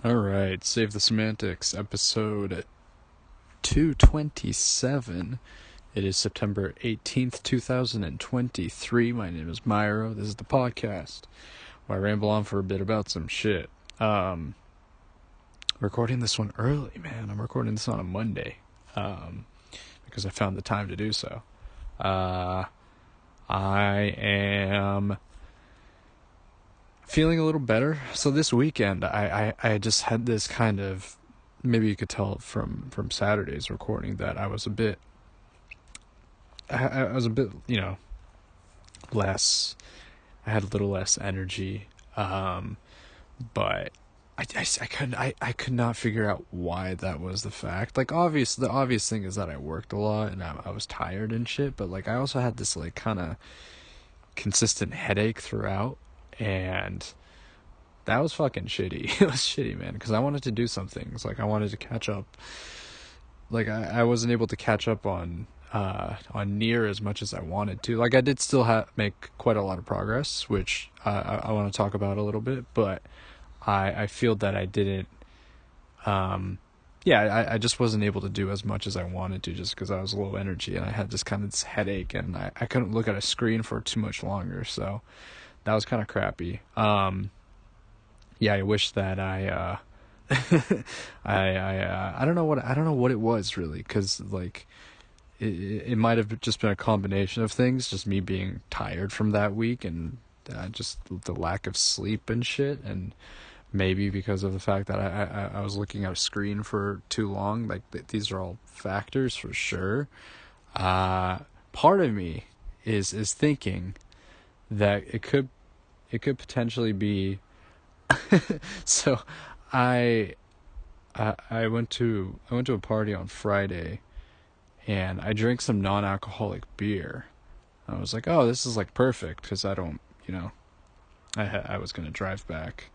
Alright, Save the Semantics, episode 227. It is September 18th, 2023. My name is Myro. This is the podcast where I ramble on for a bit about some shit. Recording this one early, man. I'm recording this on a Monday, because I found the time to do so. I am feeling a little better. So this weekend, I just had this kind of, maybe you could tell from Saturday's recording that I was a bit, less, I had a little less energy, but I could not figure out why that was the fact. Like, the obvious thing is that I worked a lot and I was tired and shit, but like I also had this like kind of consistent headache throughout, and that was fucking shitty. It was shitty, man, because I wanted to do some things. Like, I wanted to catch up. Like, I wasn't able to catch up on Nier as much as I wanted to. Like, I did still make quite a lot of progress, which I want to talk about a little bit, but I feel that I didn't, I just wasn't able to do as much as I wanted to, just because I was low energy and I had this kind of this headache, and I couldn't look at a screen for too much longer, so that was kind of crappy. I wish that I don't know what it was really, because like it might have just been a combination of things, just me being tired from that week and just the lack of sleep and shit, and maybe because of the fact that I was looking at a screen for too long. Like, these are all factors for sure. Part of me is thinking that it could potentially be so I went to a party on Friday, and I drank some non-alcoholic beer. I was like, oh, this is like perfect, because I don't, I was going to drive back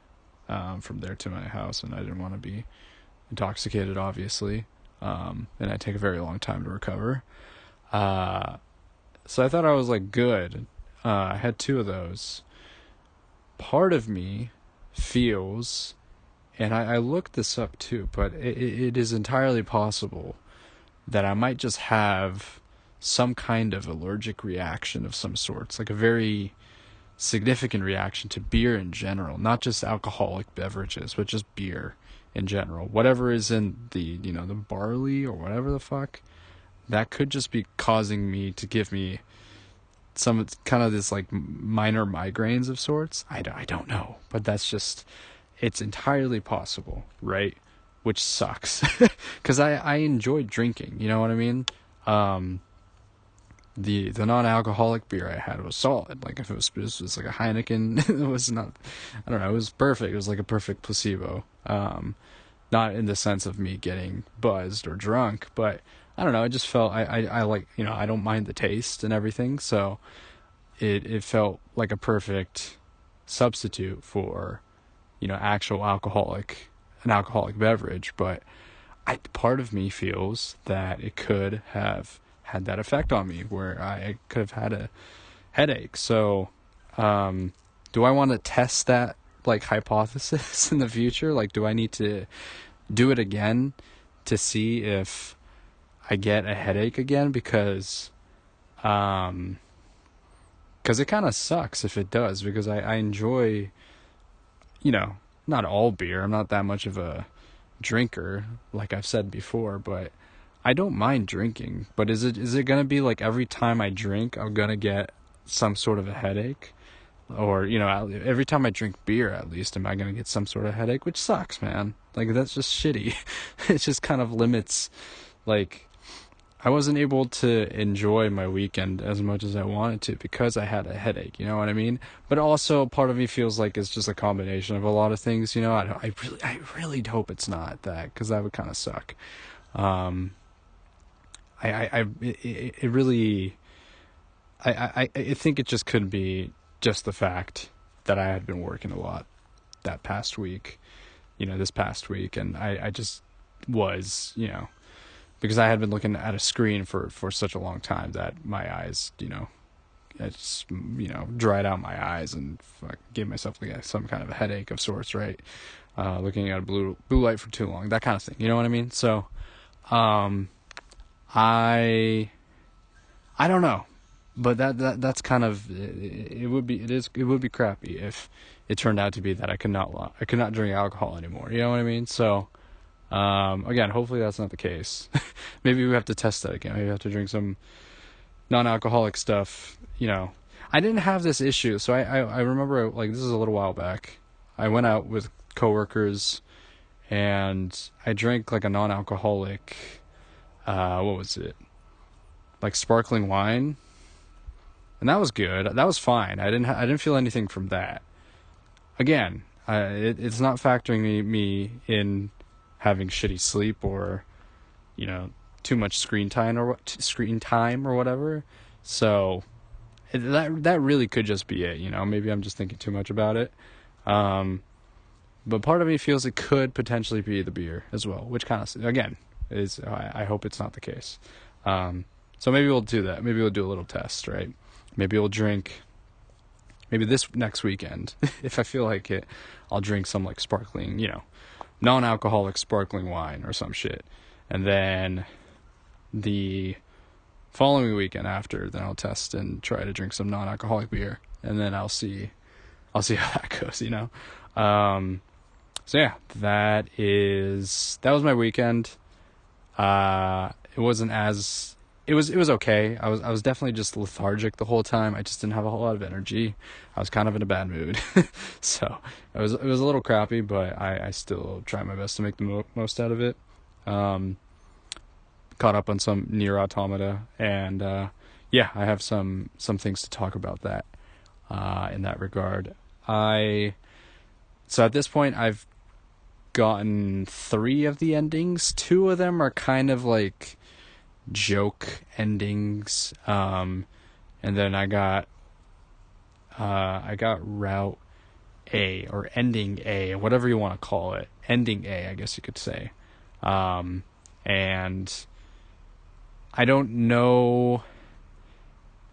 from there to my house, and I didn't want to be intoxicated, obviously, and I take a very long time to recover. So I thought I was like good. I had two of those. Part of me feels, and I looked this up too, but it is entirely possible that I might just have some kind of allergic reaction of some sorts, like a very significant reaction to beer in general, not just alcoholic beverages, but just beer in general. Whatever is in the barley or whatever the fuck, that could just be causing me to give me some kind of this like minor migraines of sorts. I don't know, but it's entirely possible, right? Which sucks, because I enjoyed drinking, you know what I mean? The non-alcoholic beer I had was solid. Like, if it was like a Heineken, it was not, I don't know, it was perfect. It was like a perfect placebo. Not in the sense of me getting buzzed or drunk, but I don't know, it just felt, I like, I don't mind the taste and everything, so it felt like a perfect substitute for, actual an alcoholic beverage. But part of me feels that it could have had that effect on me, where I could have had a headache. So, do I want to test that, like, hypothesis in the future? Like, do I need to do it again to see if I get a headache again? Because it kind of sucks if it does, because I enjoy, not all beer. I'm not that much of a drinker, like I've said before, but I don't mind drinking. But is it gonna be like every time I drink I'm gonna get some sort of a headache? Or, every time I drink beer, at least, am I gonna get some sort of headache? Which sucks, man. Like, that's just shitty. It just kind of limits, like, I wasn't able to enjoy my weekend as much as I wanted to because I had a headache, you know what I mean? But also, part of me feels like it's just a combination of a lot of things, I really hope it's not that, because that would kind of suck. I think it just could be just the fact that I had been working a lot that past week, this past week, and I just was, because I had been looking at a screen for such a long time that my eyes, it's dried out my eyes and gave myself like some kind of a headache of sorts, right? Looking at a blue light for too long, that kind of thing. You know what I mean? So, um, I I don't know, but that's kind of it would be crappy if it turned out to be that I could not drink alcohol anymore. You know what I mean? So, again, hopefully that's not the case. Maybe we have to test that again. Maybe we have to drink some non-alcoholic stuff. I didn't have this issue, so I remember, like, this is a little while back. I went out with coworkers and I drank like a non-alcoholic, what was it? Like sparkling wine, and that was good. That was fine. I didn't feel anything from that. Again, it's not factoring me in having shitty sleep or too much screen time or whatever. So that really could just be it. Maybe I'm just thinking too much about it. But part of me feels it could potentially be the beer as well, which kind of, again, is I hope it's not the case. So maybe we'll do that. Maybe we'll do a little test, right? Maybe we'll drink, maybe this next weekend, if I feel like it, I'll drink some like sparkling, non-alcoholic sparkling wine or some shit. And then the following weekend after, then I'll test and try to drink some non-alcoholic beer. And then I'll see how that goes, So yeah, that was my weekend. It wasn't as, it was okay. I was definitely just lethargic the whole time. I just didn't have a whole lot of energy. I was kind of in a bad mood. So it was a little crappy, but I still try my best to make the most out of it. Caught up on some Nier Automata, and yeah, I have some things to talk about that in that regard. So at this point I've gotten 3 of the endings. 2 of them are kind of like joke endings, and then I got Route A, or Ending A, whatever you want to call it. Ending A, I guess you could say. And I don't know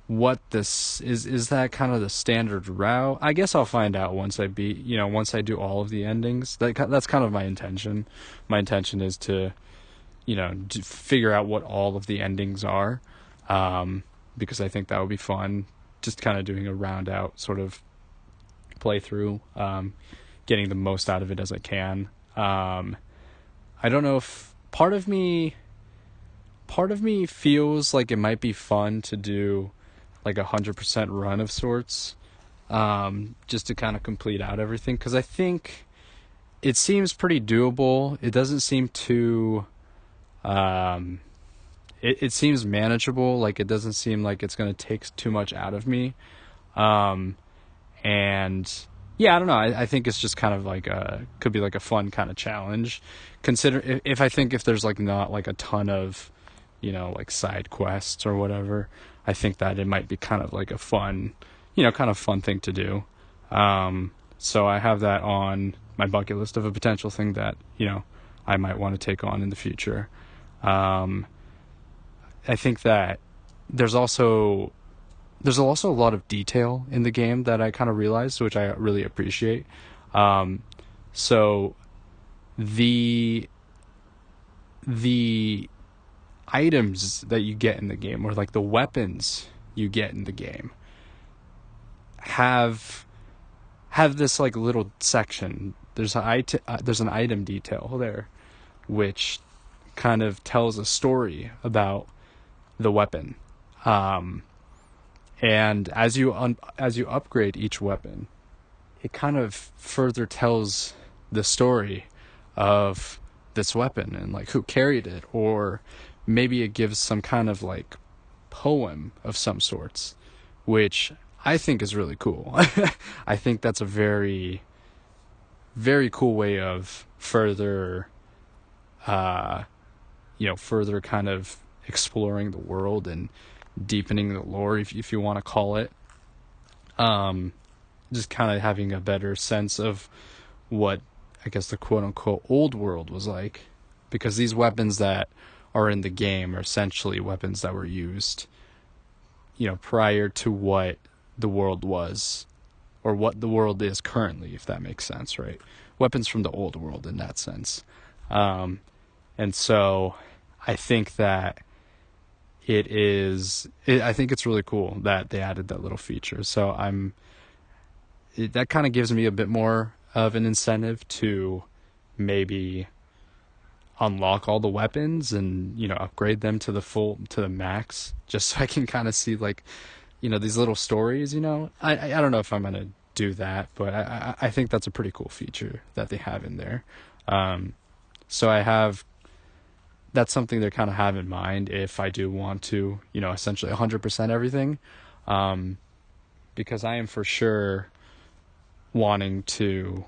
what this is that kind of the standard route. I guess I'll find out once I do all of the endings. That's kind of my intention. My intention is to figure out what all of the endings are, because I think that would be fun, just kind of doing a round out sort of playthrough, getting the most out of it as I can. I don't know if part of me feels like it might be fun to do like 100% run of sorts, just to kind of complete out everything, because I think it seems pretty doable. It doesn't seem too it seems manageable. Like, it doesn't seem like it's going to take too much out of me. And yeah, I don't know. I think it's just kind of like could be like a fun kind of challenge. Consider if there's like not like a ton of, like side quests or whatever, I think that it might be kind of like a fun, kind of fun thing to do. So I have that on my bucket list of a potential thing that, I might want to take on in the future. I think that there's also a lot of detail in the game that I kind of realized, which I really appreciate. So the items that you get in the game, or like the weapons you get in the game, have this like little section. There's an item detail there, which kind of tells a story about the weapon. And as you upgrade each weapon, it kind of further tells the story of this weapon and like who carried it, or maybe it gives some kind of like poem of some sorts, which I think is really cool. I think that's a very, very cool way of further further kind of exploring the world and deepening the lore, if you want to call it. Just kind of having a better sense of what, I guess, the quote-unquote old world was like, because these weapons that are in the game are essentially weapons that were used, prior to what the world was, or what the world is currently, if that makes sense, right? Weapons from the old world in that sense. And so I think that I think it's really cool that they added that little feature. So that kind of gives me a bit more of an incentive to maybe unlock all the weapons and upgrade them to the max, just so I can kind of see like these little stories. I don't know if I'm gonna do that, but I think that's a pretty cool feature that they have in there. So that's something to kind of have in mind if I do want to essentially 100% everything, because I am for sure wanting to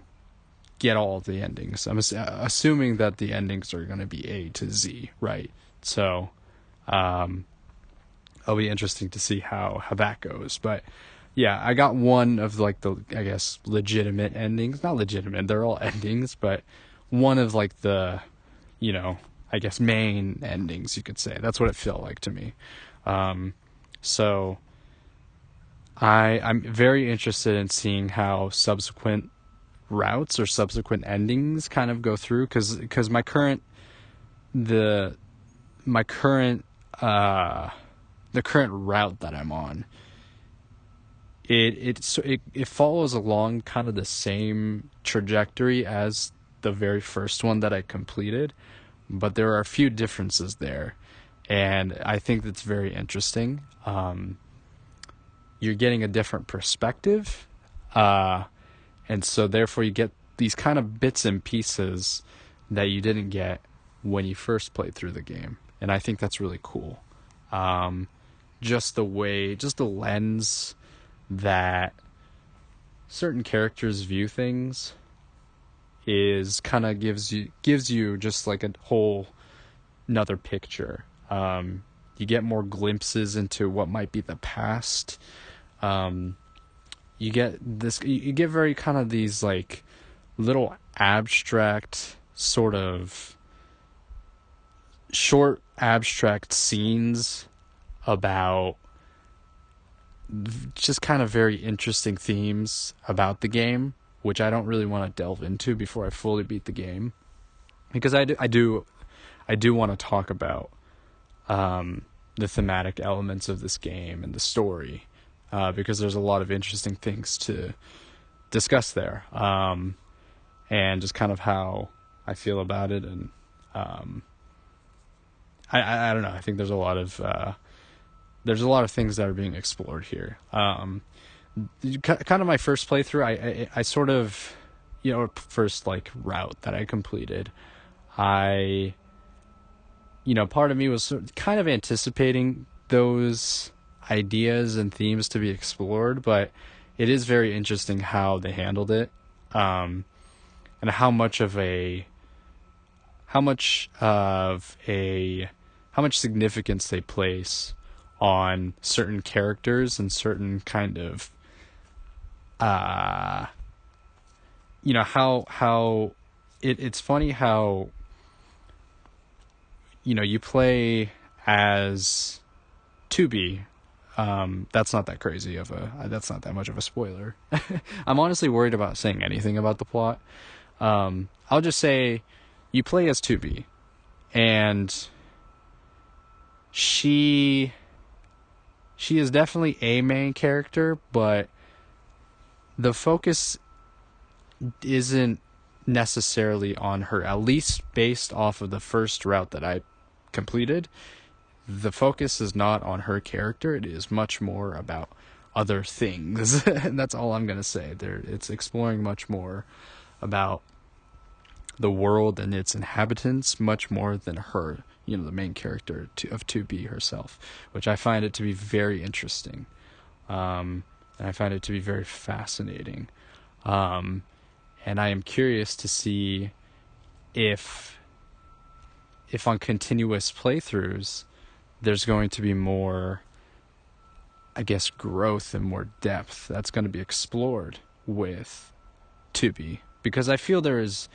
get all of the endings. I'm assuming that the endings are going to be A to Z, right? So it'll be interesting to see how that goes. But yeah, I got one of like the, I guess, legitimate endings. Not legitimate, they're all endings, but one of like the, I guess main endings, you could say. That's what it felt like to me. So I'm very interested in seeing how subsequent routes or subsequent endings kind of go through, because my current the current route that I'm on, it follows along kind of the same trajectory as the very first one that I completed, but there are a few differences there, and I think that's very interesting. You're getting a different perspective, and so therefore you get these kind of bits and pieces that you didn't get when you first played through the game. And I think that's really cool. Just the lens that certain characters view things is kind of gives you just like a whole another picture. You get more glimpses into what might be the past. You get very kind of these like little abstract, sort of short abstract scenes about just kind of very interesting themes about the game, which I don't really want to delve into before I fully beat the game, because I do want to talk about the thematic elements of this game and the story, because there's a lot of interesting things to discuss there, and just kind of how I feel about it. And I don't know, I think there's a lot of things that are being explored here. Kind of my first playthrough, I sort of, first like route that I completed, part of me was kind of anticipating those ideas and themes to be explored, but it is very interesting how they handled it, and how much significance they place on certain characters and certain kind of how it's funny how you play as 2B. That's not that crazy that's not that much of a spoiler. I'm honestly worried about saying anything about the plot. I'll just say you play as 2B, and she is definitely a main character, but the focus isn't necessarily on her, at least based off of the first route that I completed. The focus is not on her character. It is much more about other things. And that's all I'm going to say. It's exploring much more about the world and its inhabitants, much more than her, the main character of 2B herself, which I find it to be very interesting. And I find it to be very fascinating. And I am curious to see if on continuous playthroughs, there's going to be more, I guess, growth and more depth that's going to be explored with 2B. Because I feel there is,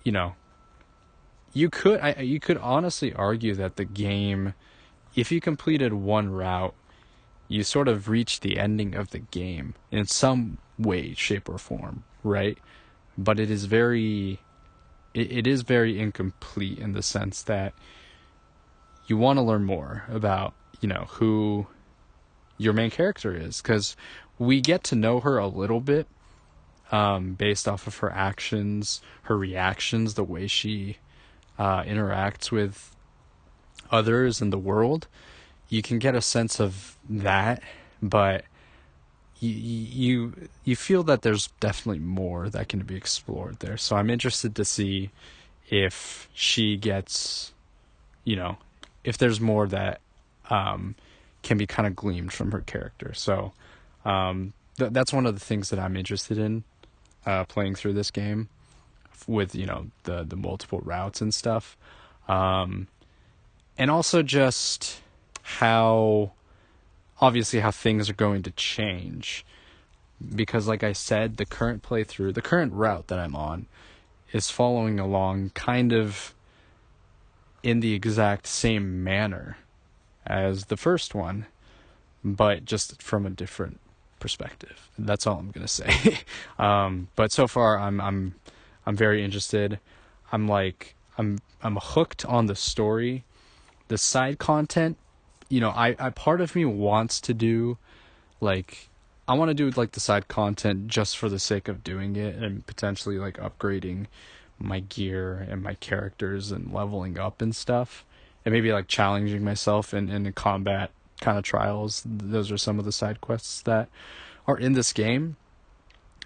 you could honestly argue that the game, if you completed one route, you sort of reach the ending of the game in some way, shape, or form, right? But it is very incomplete in the sense that you want to learn more about, who your main character is, because we get to know her a little bit, based off of her actions, her reactions, the way she interacts with others in the world. You can get a sense of that, but you feel that there's definitely more that can be explored there. So I'm interested to see if she gets, you know, if there's more that can be kind of gleaned from her character. So that's one of the things that I'm interested in playing through this game with, the multiple routes and stuff. And also just how, obviously, how things are going to change. Because, like I said, the current playthrough, the current route that I'm on, is following along kind of in the exact same manner as the first one, but just from a different perspective. That's all I'm gonna say. But so far, I'm very interested. I'm hooked on the story. The side content, I part of me wants to do, like, I want to do like the side content just for the sake of doing it and potentially like upgrading my gear and my characters and leveling up and stuff, and maybe like challenging myself in the combat kind of trials. Those are some of the side quests that are in this game.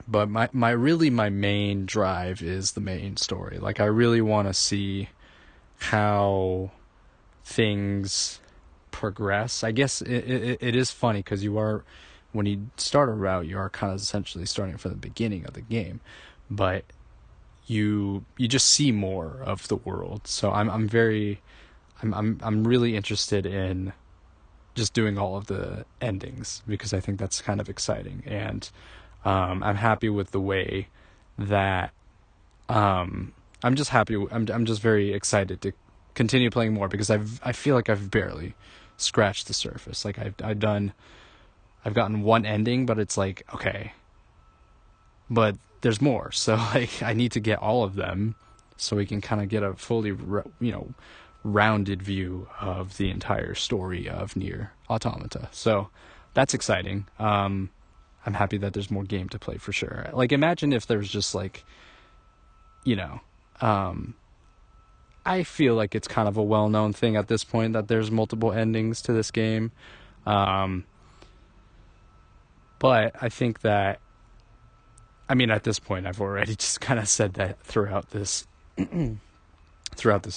But my main drive is the main story. Like, I really want to see how things progress. I guess it is funny because when you start a route, you are kind of essentially starting from the beginning of the game, but you just see more of the world. So I'm really interested in just doing all of the endings, because I think that's kind of exciting, and I'm happy with the way that I'm just happy. I'm just very excited to continue playing more, because I feel like I've barely scratched the surface. Like, I've gotten one ending, but it's like, okay, but there's more. So like, I need to get all of them so we can kind of get a fully rounded view of the entire story of Nier Automata. So that's exciting. I'm happy that there's more game to play for sure. Like, imagine if there was just like, I feel like it's kind of a well-known thing at this point that there's multiple endings to this game. But I think that, at this point, I've already just kind of said that throughout this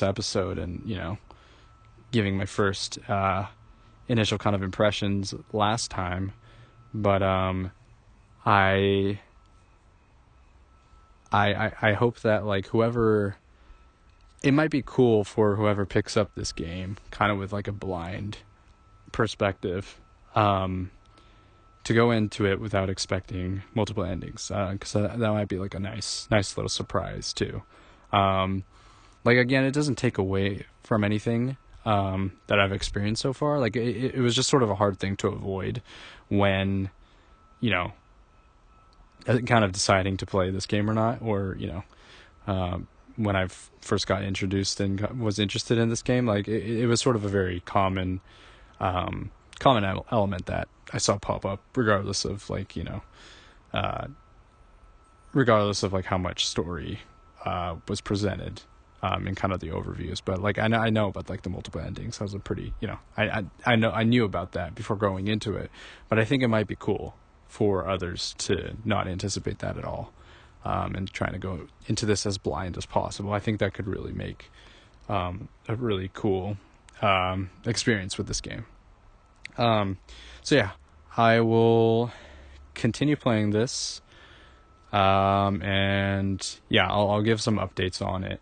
episode, and giving my first initial kind of impressions last time. But I hope that, like, it might be cool for whoever picks up this game kind of with like a blind perspective, to go into it without expecting multiple endings, because that might be like a nice little surprise too. Like, again, it doesn't take away from anything that I've experienced so far. Like, it was just sort of a hard thing to avoid when, kind of deciding to play this game or not, or when I first got introduced and was interested in this game. Like, it was sort of a very common element that I saw pop up, regardless of like, regardless of like how much story was presented in kind of the overviews. But like, I know about like the multiple endings. I was a pretty, I knew about that before going into it, but I think it might be cool for others to not anticipate that at all, and trying to go into this as blind as possible. I think that could really make a really cool experience with this game. So yeah, I will continue playing this, and yeah, I'll give some updates on it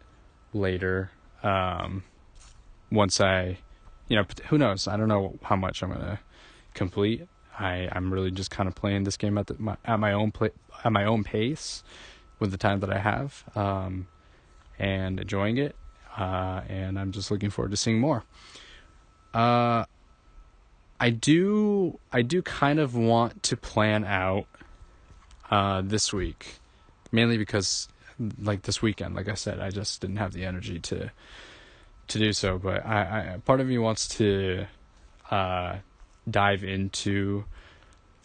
later. Once who knows? I don't know how much I'm gonna complete. I'm really just kind of playing this game at my own pace with the time that I have, and enjoying it. And I'm just looking forward to seeing more. I do kind of want to plan out this week, mainly because like this weekend, like I said, I just didn't have the energy to do so. But I part of me wants to uh, dive into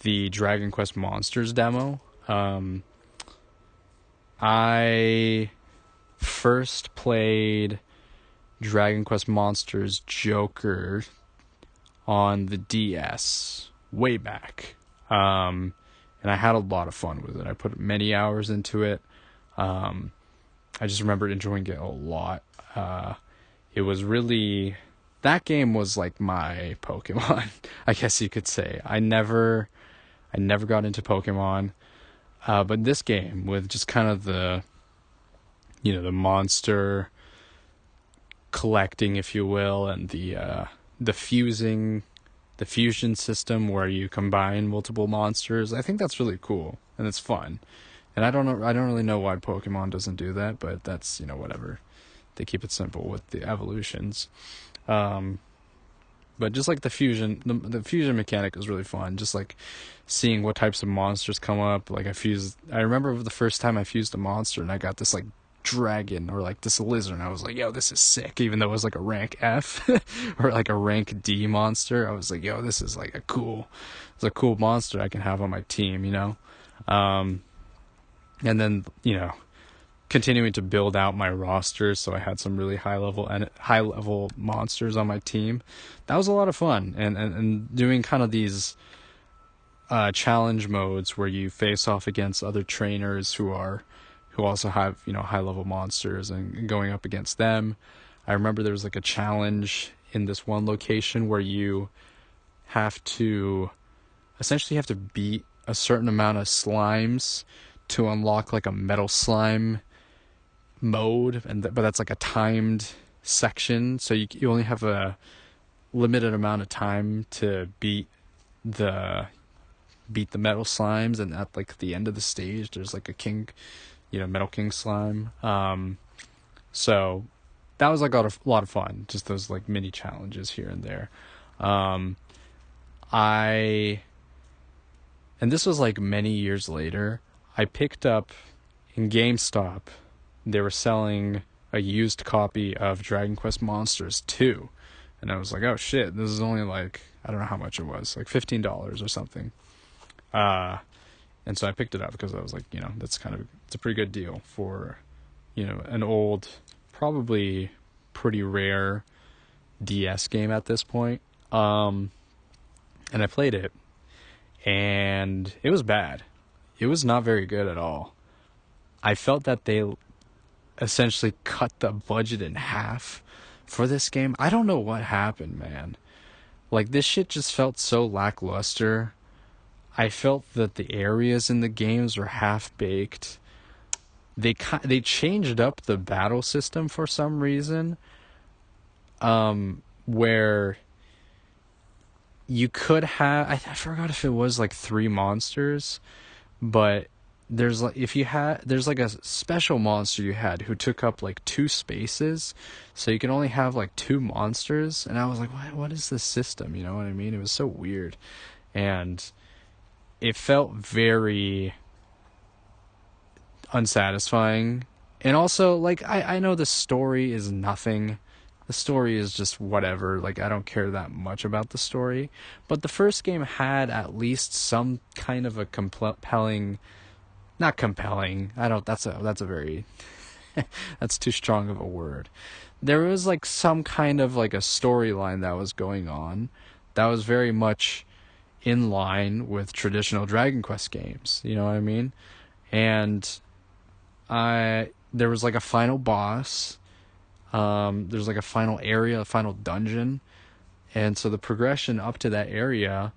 the Dragon Quest Monsters demo. I first played Dragon Quest Monsters Joker on the DS way back. And I had a lot of fun with it. I put many hours into it. I just remember enjoying it a lot. It was really, that game was like my Pokemon, I guess you could say. I never got into Pokemon, but this game with just kind of the monster collecting, if you will, and the fusion system where you combine multiple monsters. I think that's really cool and it's fun. And I don't really know why Pokemon doesn't do that, but that's, whatever. They keep it simple with the evolutions. But just like the fusion mechanic was really fun. Just like seeing what types of monsters come up. Like I remember the first time I fused a monster and I got this like dragon or like this lizard, and I was like, yo, this is sick. Even though it was like a rank F or like a rank D monster, I was like, yo, this is like it's a cool monster I can have on my team. And then continuing to build out my roster, so I had some really high level monsters on my team. That was a lot of fun, and doing kind of these challenge modes where you face off against other trainers who also have high level monsters and going up against them. I remember there was like a challenge in this one location where you essentially have to beat a certain amount of slimes to unlock like a metal slime mode, but that's like a timed section, so you only have a limited amount of time to beat the metal slimes, and at like the end of the stage there's like a king, metal king slime. So that was like a lot of fun, just those like mini challenges here and there. And this was like many years later, I picked up in GameStop, they were selling a used copy of Dragon Quest Monsters 2. And I was like, oh shit, this is only like, I don't know how much it was, like $15 or something. And so I picked it up because I was like, it's a pretty good deal for, an old, probably pretty rare DS game at this point. And I played it, and it was bad. It was not very good at all. I felt that they essentially cut the budget in half for this game. I don't know what happened, man. Like, this shit just felt so lackluster. I felt that the areas in the games were half-baked. They changed up the battle system for some reason, where you could have, I forgot if it was like 3 monsters, but there's like a special monster you had who took up like 2 spaces, so you can only have like 2 monsters. And I was like, what is this system? You know what I mean? It was so weird, and it felt very unsatisfying. And also, like, I know the story is nothing. The story is just whatever. Like, I don't care that much about the story. But the first game had at least some kind of a compelling, not compelling. That's a very, that's too strong of a word. There was like some kind of like a storyline that was going on that was very much in line with traditional Dragon Quest games. You know what I mean? And there was like a final boss. There's like a final area, a final dungeon, and so the progression up to that area,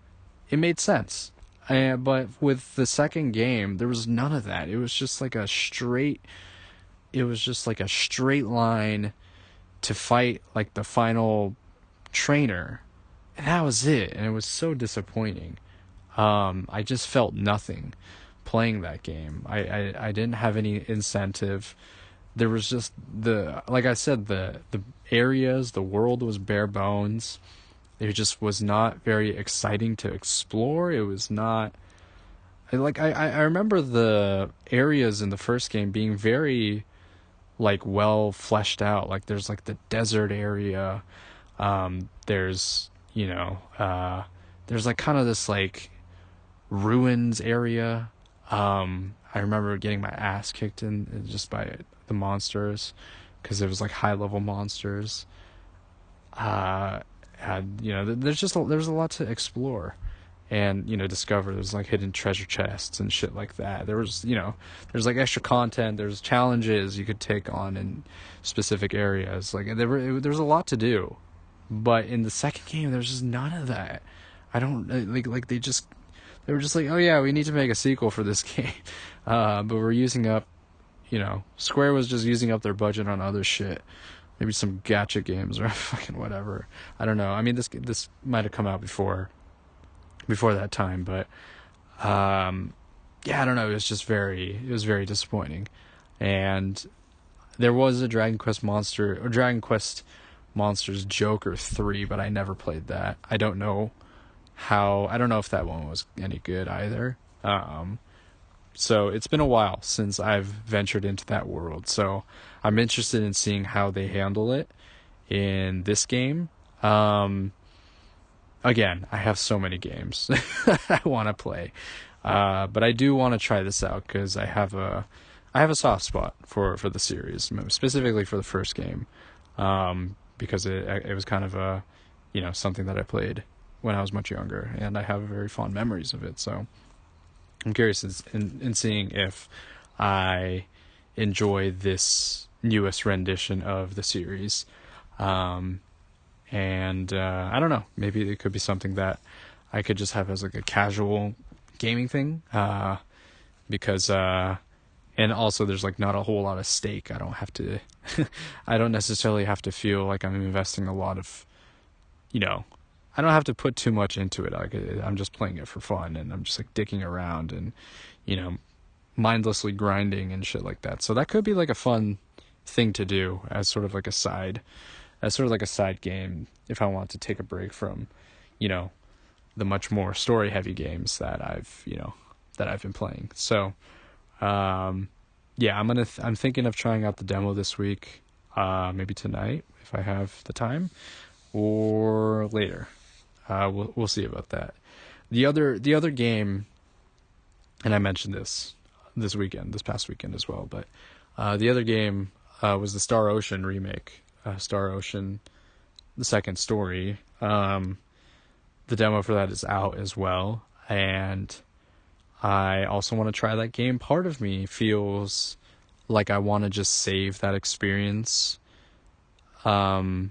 it made sense. But with the second game, there was none of that. It was just like a straight line to fight like the final trainer, and that was it. And it was so disappointing. I just felt nothing playing that game. I didn't have any incentive. There was just like I said, the areas, the world was bare bones. It just was not very exciting to explore. It was not like I remember the areas in the first game being very like well fleshed out. Like there's like the desert area. There's there's like kind of this like ruins area. I remember getting my ass kicked in just by the monsters because it was like high level monsters. Uh, and there's a lot to explore and discover. There's like hidden treasure chests and shit like that. There's like extra content. There's challenges you could take on in specific areas. Like there's a lot to do, but in the second game there's just none of that. I don't like they were just like, oh yeah, we need to make a sequel for this game, but we're using up, Square was just using up their budget on other shit, maybe some gacha games or fucking whatever. I don't know. I mean, this might have come out before that time, but yeah, I don't know. It was very disappointing, and there was a Dragon Quest Monsters Joker 3, but I never played that. I don't know if that one was any good either. So it's been a while since I've ventured into that world. So I'm interested in seeing how they handle it in this game. Again, I have so many games I want to play. But I do want to try this out because I have a soft spot for the series, specifically for the first game. Because it was kind of something that I played when I was much younger, and I have very fond memories of it. So I'm curious in seeing if I enjoy this newest rendition of the series. And I don't know, maybe it could be something that I could just have as like a casual gaming thing, because and also there's like not a whole lot of stake. I don't have to I don't necessarily have to feel like I'm investing a lot of, I don't have to put too much into it. Like I'm just playing it for fun, and I'm just like dicking around and mindlessly grinding and shit like that. So that could be like a fun thing to do as sort of like a side game if I want to take a break from the much more story heavy games that I've been playing. So yeah, I'm thinking of trying out the demo this week, maybe tonight if I have the time, or later. We'll see about that. The other game, and I mentioned this past weekend as well, but the other game was the Star Ocean remake, Star Ocean, the second story. The demo for that is out as well, and I also want to try that game. Part of me feels like I want to just save that experience, if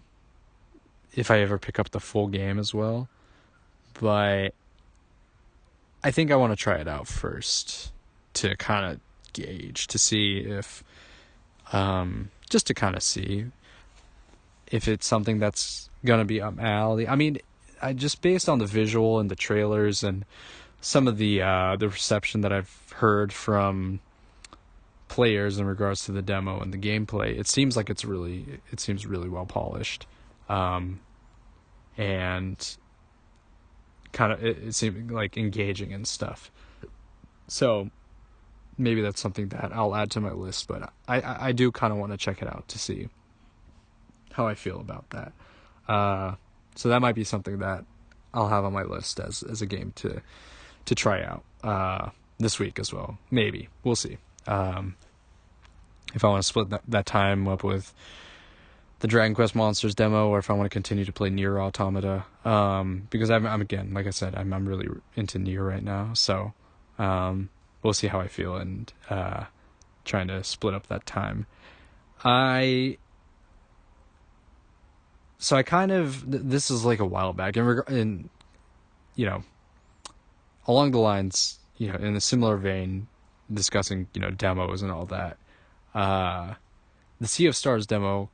I ever pick up the full game as well. But I think I want to try it out first to kind of gauge, to see if, just to kind of see if it's something that's going to be up my alley. I mean, I just based on the visual and the trailers and some of the reception that I've heard from players in regards to the demo and the gameplay, it seems really well polished, and kind of it seemed like engaging and stuff. So maybe that's something that I'll add to my list, but I do kind of want to check it out to see how I feel about that. So that might be something that I'll have on my list as a game to try out this week as well. Maybe we'll see. If I want to split that time up with the Dragon Quest Monsters demo, or if I want to continue to play Nier Automata, because I'm again, like I said, I'm really into Nier right now. So we'll see how I feel, and trying to split up that time. So I kind of, this is like a while back, in along the lines, in a similar vein, discussing, demos and all that. The Sea of Stars demo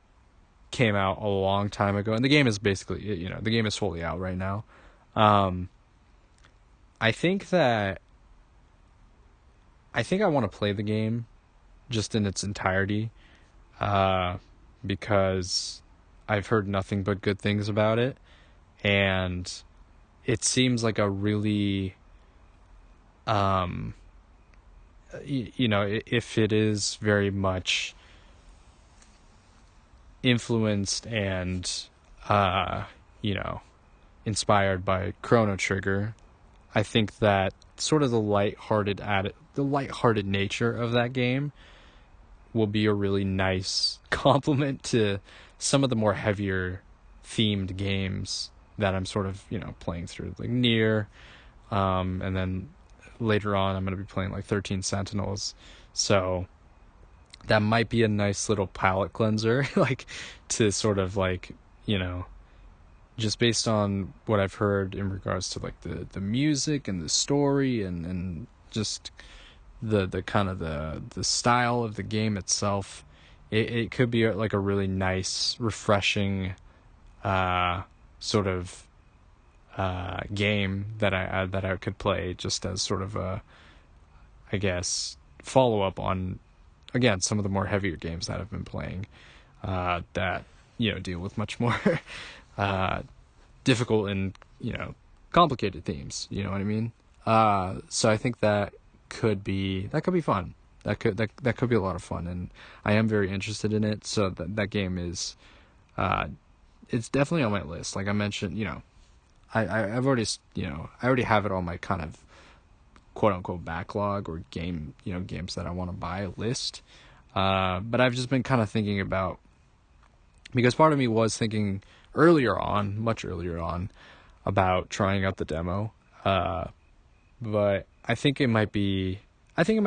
came out a long time ago, and the game is basically, the game is fully out right now. I think I want to play the game just in its entirety, because I've heard nothing but good things about it, and it seems like a really, if it is very much influenced and, uh, you know, inspired by Chrono Trigger, I think that sort of the lighthearted nature of that game will be a really nice complement to some of the more heavier themed games that I'm sort of, playing through, like Nier, and then later on I'm going to be playing like 13 Sentinels. So that might be a nice little palate cleanser, like to sort of like, you know, just based on what I've heard in regards to like the music and the story and just the kind of the style of the game itself, it could be like a really nice, refreshing sort of game that I could play just as sort of a, I guess, follow up on, again, some of the more heavier games that I've been playing that deal with much more difficult and complicated themes. You know what I mean? So I think that could be fun. That could be a lot of fun, and I am very interested in it. So that game is, it's definitely on my list. Like I mentioned, I've already I already have it on my kind of quote unquote backlog or games that I want to buy list. But I've just been kind of thinking about, because part of me was thinking much earlier on, about trying out the demo. But I think it might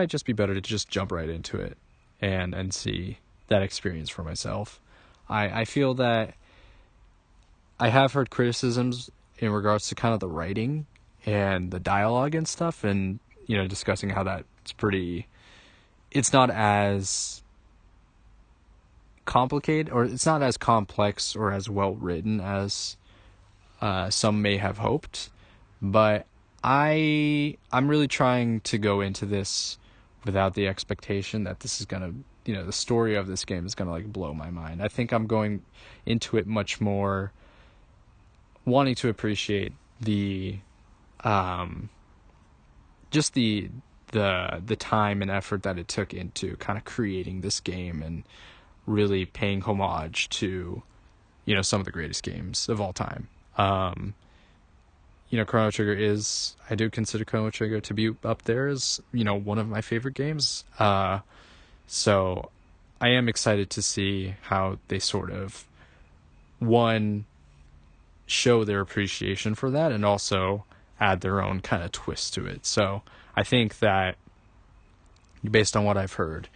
just be better to just jump right into it and see that experience for myself. I feel that I have heard criticisms in regards to kind of the writing and the dialogue and stuff, and discussing how it's not as complicated, or it's not as complex or as well written as some may have hoped. But I'm really trying to go into this without the expectation that this is gonna, the story of this game is gonna like blow my mind. I think I'm going into it much more wanting to appreciate the just the time and effort that it took into kind of creating this game, and really paying homage to some of the greatest games of all time. Chrono Trigger I do consider Chrono Trigger to be up there as one of my favorite games. So I am excited to see how they sort of, one, show their appreciation for that, and also add their own kind of twist to it. So I think that, based on what I've heard,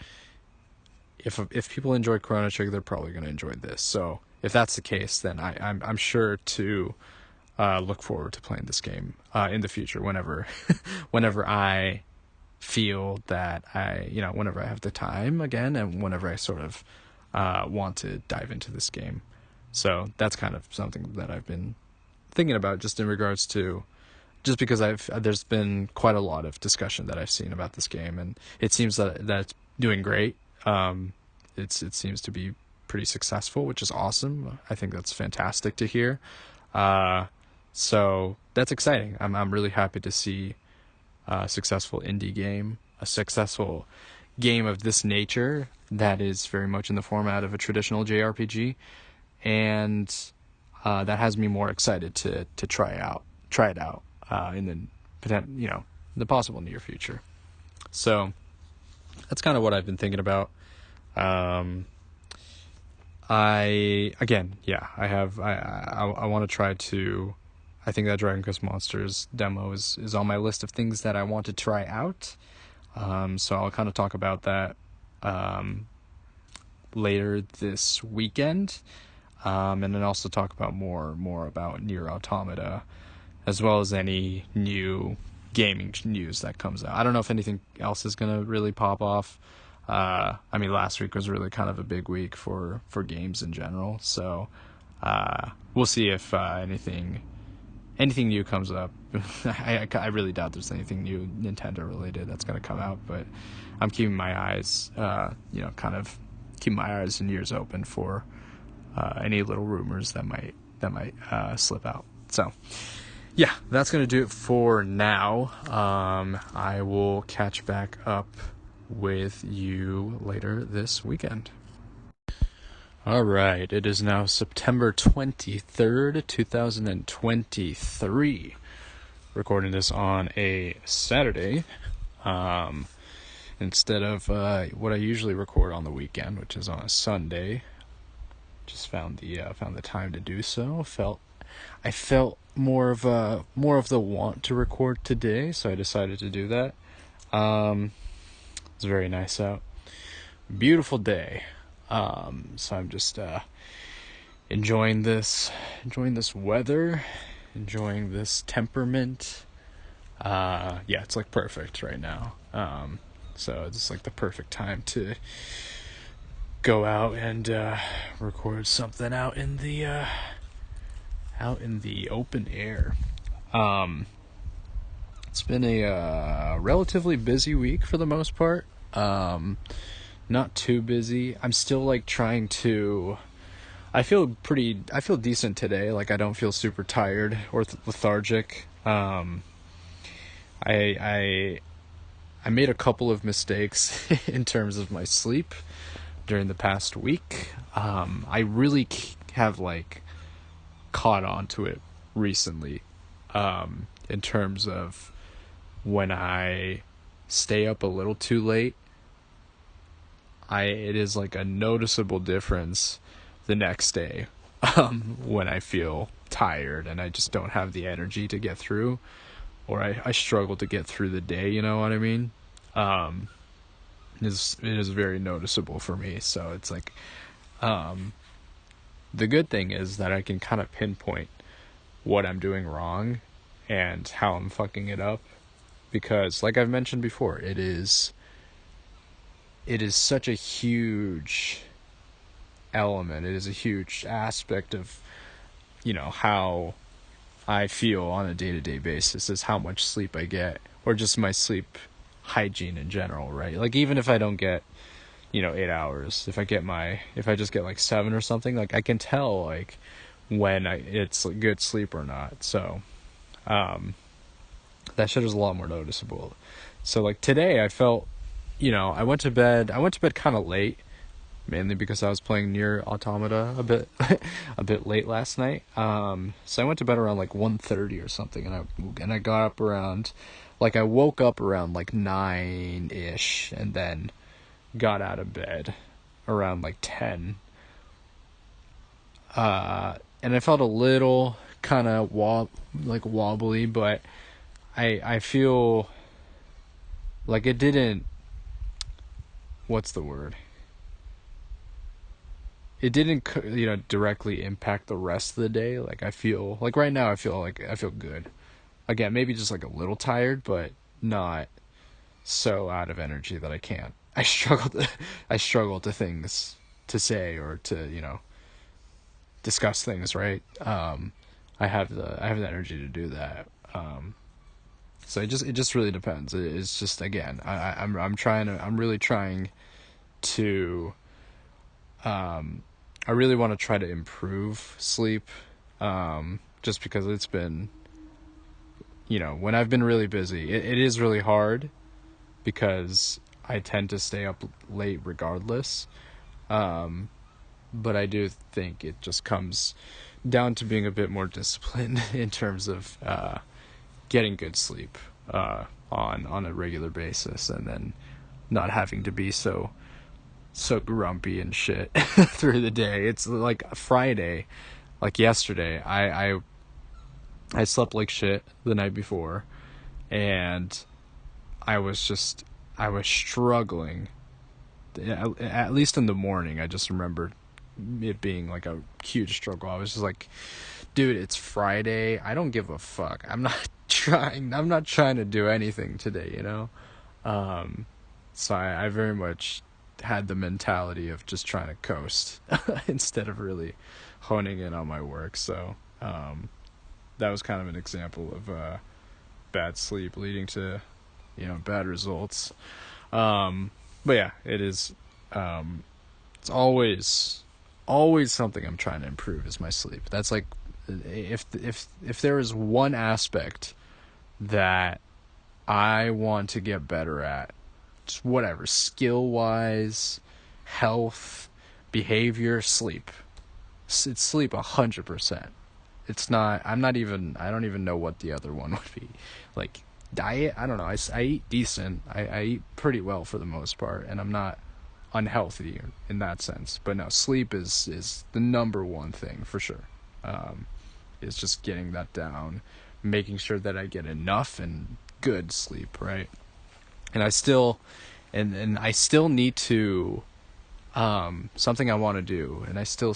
if people enjoyed Chrono Trigger, they're probably going to enjoy this. So if that's the case, then I'm sure to look forward to playing this game in the future, whenever whenever I feel that whenever I have the time again, and whenever I sort of want to dive into this game. So that's kind of something that I've been thinking about, just in regards to, just because there's been quite a lot of discussion that I've seen about this game, and it seems that it's doing great. It seems to be pretty successful, which is awesome. I think that's fantastic to hear. So that's exciting. I'm really happy to see a successful indie game, a successful game of this nature that is very much in the format of a traditional JRPG, and that has me more excited to try it out in the possible near future. So that's kind of what I've been thinking about. I want to try to. I think that Dragon Quest Monsters demo is on my list of things that I want to try out. So I'll kind of talk about that later this weekend, and then also talk about more about Nier Automata, as well as any new gaming news that comes out. I don't know if anything else is gonna really pop off. Last week was really kind of a big week for games in general, so we'll see if anything new comes up. I really doubt there's anything new Nintendo related that's going to come out, but I'm keeping my eyes, keeping my eyes and ears open for any little rumors that might slip out. So, yeah, that's going to do it for now. I will catch back up with you later this weekend. Alright, it is now September 23rd, 2023. Recording this on a Saturday, instead of what I usually record on the weekend, which is on a Sunday. Just found the time to do so. I felt more of the want to record today, so I decided to do that. It's very nice out, beautiful day. So I'm just enjoying this weather, enjoying this temperament. Yeah, it's like perfect right now. So it's like the perfect time to go out and record something out in the open air. It's been a relatively busy week for the most part. Not too busy. I'm still like trying to. I feel decent today. Like I don't feel super tired or lethargic. I made a couple of mistakes in terms of my sleep during the past week. I really have like caught on to it recently, in terms of when I stay up a little too late. It is like a noticeable difference the next day, when I feel tired and I just don't have the energy to get through, or I struggle to get through the day, you know what I mean? It is very noticeable for me, so it's like, the good thing is that I can kind of pinpoint what I'm doing wrong and how I'm fucking it up, because like I've mentioned before, it is such a huge element. It is a huge aspect of, how I feel on a day-to-day basis, is how much sleep I get, or just my sleep hygiene in general, right? Like even if I don't get, 8 hours, if I just get like 7 or something, like I can tell like when it's like good sleep or not. So, that shit is a lot more noticeable. So like today I felt, I went to bed kind of late, mainly because I was playing Nier Automata a bit a bit late last night. So I went to bed around like 1:30 or something, and I got up around, like I woke up around like 9ish, and then got out of bed around like 10. And I felt a little kind of wobbly, but I feel like it didn't, what's the word? It didn't, directly impact the rest of the day. Like I feel like right now I feel good. Again, maybe just like a little tired, but not so out of energy that I can't. I struggle to things to say, or to, discuss things, right? I have the energy to do that. So it just really depends. It's just, again, I'm really trying to, I really want to try to improve sleep, just because it's been, when I've been really busy, it is really hard, because I tend to stay up late regardless. But I do think it just comes down to being a bit more disciplined in terms of getting good sleep on a regular basis, and then not having to be so grumpy and shit through the day. It's like Friday, like yesterday, I slept like shit the night before, and I was struggling. At least in the morning, I just remember it being like a huge struggle. I was just like, dude, it's Friday. I don't give a fuck. I'm not trying to do anything today, So I very much had the mentality of just trying to coast instead of really honing in on my work. So, that was kind of an example of bad sleep leading to, bad results. But yeah, it is, it's always something I'm trying to improve, is my sleep. That's like if there is one aspect that I want to get better at, just whatever, skill wise, health, behavior, sleep. It's sleep 100%. It's not. I'm not even. I don't even know what the other one would be. Like diet. I don't know. I eat decent. I eat pretty well for the most part, and I'm not unhealthy in that sense. But no, sleep is the number one thing for sure. Is just getting that down, making sure that I get enough and good sleep, right? And I still, and I still need to, something I want to do, and I still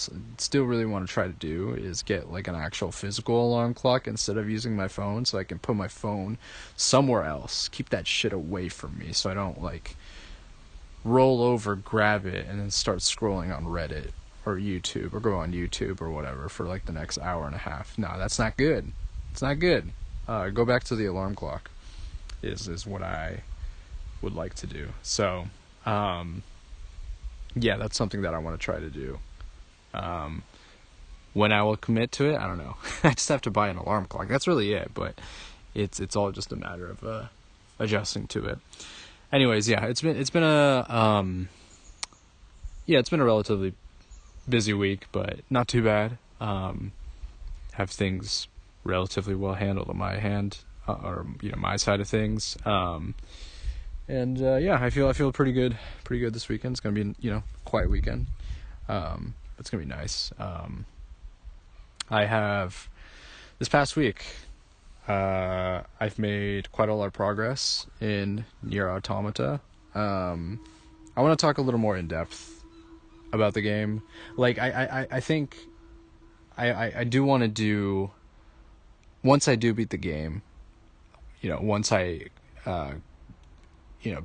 really want to try to do, is get like an actual physical alarm clock instead of using my phone, so I can put my phone somewhere else, keep that shit away from me, so I don't like roll over, grab it, and then start scrolling on Reddit or YouTube, or go on YouTube or whatever for like the next hour and a half. No, that's not good. It's not good. Go back to the alarm clock is what I would like to do. So, yeah, that's something that I want to try to do. When I will commit to it, I don't know. I just have to buy an alarm clock. That's really it, but it's all just a matter of adjusting to it. Anyways, yeah, it's been a relatively busy week, but not too bad. Have things relatively well handled on my hand, or my side of things. And yeah, I feel pretty good this weekend. It's gonna be quiet weekend. It's gonna be nice. I have this past week. I've made quite a lot of progress in Nier Automata. I want to talk a little more in depth about the game. Like I think I do want to do, once I do beat the game, once I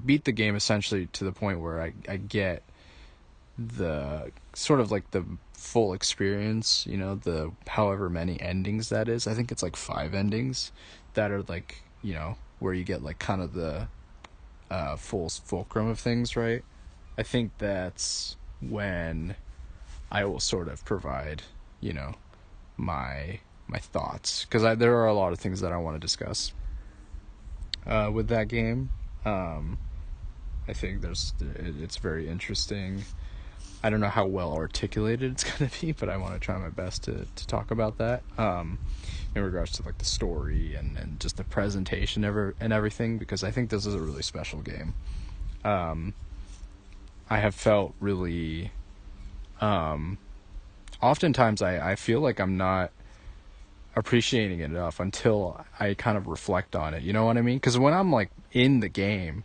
beat the game essentially to the point where I get the sort of like the full experience, the however many endings that is. I think it's like 5 endings that are like, where you get like kind of the full fulcrum of things, right? I think that's when I will sort of provide, my thoughts, because there are a lot of things that I want to discuss with that game. I think it's very interesting. I don't know how well articulated it's going to be, but I want to try my best to talk about that in regards to like the story and just the presentation and everything, because I think this is a really special game. I have felt really oftentimes I feel like I'm not appreciating it enough until I kind of reflect on it, you know what I mean? Because when I'm like in the game,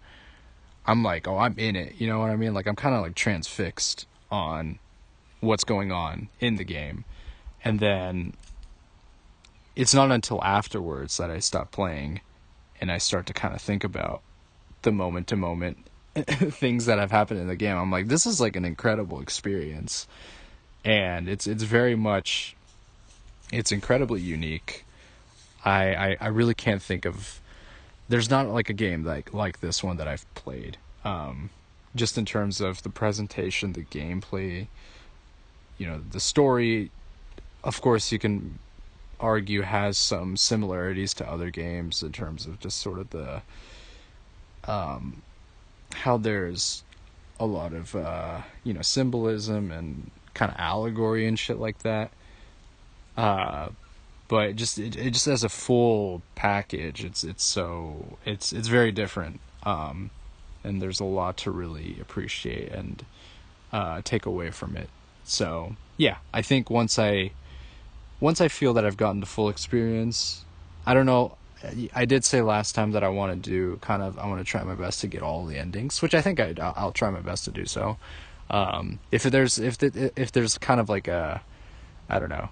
I'm like, oh, I'm in it, you know what I mean? Like I'm kind of like transfixed on what's going on in the game, and then it's not until afterwards that I stop playing and I start to kind of think about the moment to moment things that have happened in the game. I'm like, this is like an incredible experience, and it's very much, it's incredibly unique. I really can't think of, there's not like a game like this one that I've played, just in terms of the presentation, the gameplay, the story. Of course, you can argue has some similarities to other games in terms of just sort of the how there's a lot of symbolism and kind of allegory and shit like that. But it just as a full package, it's very different. And there's a lot to really appreciate and take away from it. So yeah, I think once I feel that I've gotten the full experience, I don't know. I did say last time that I want to try my best to get all the endings, which I think I'll try my best to do so. If there's kind of like a, I don't know,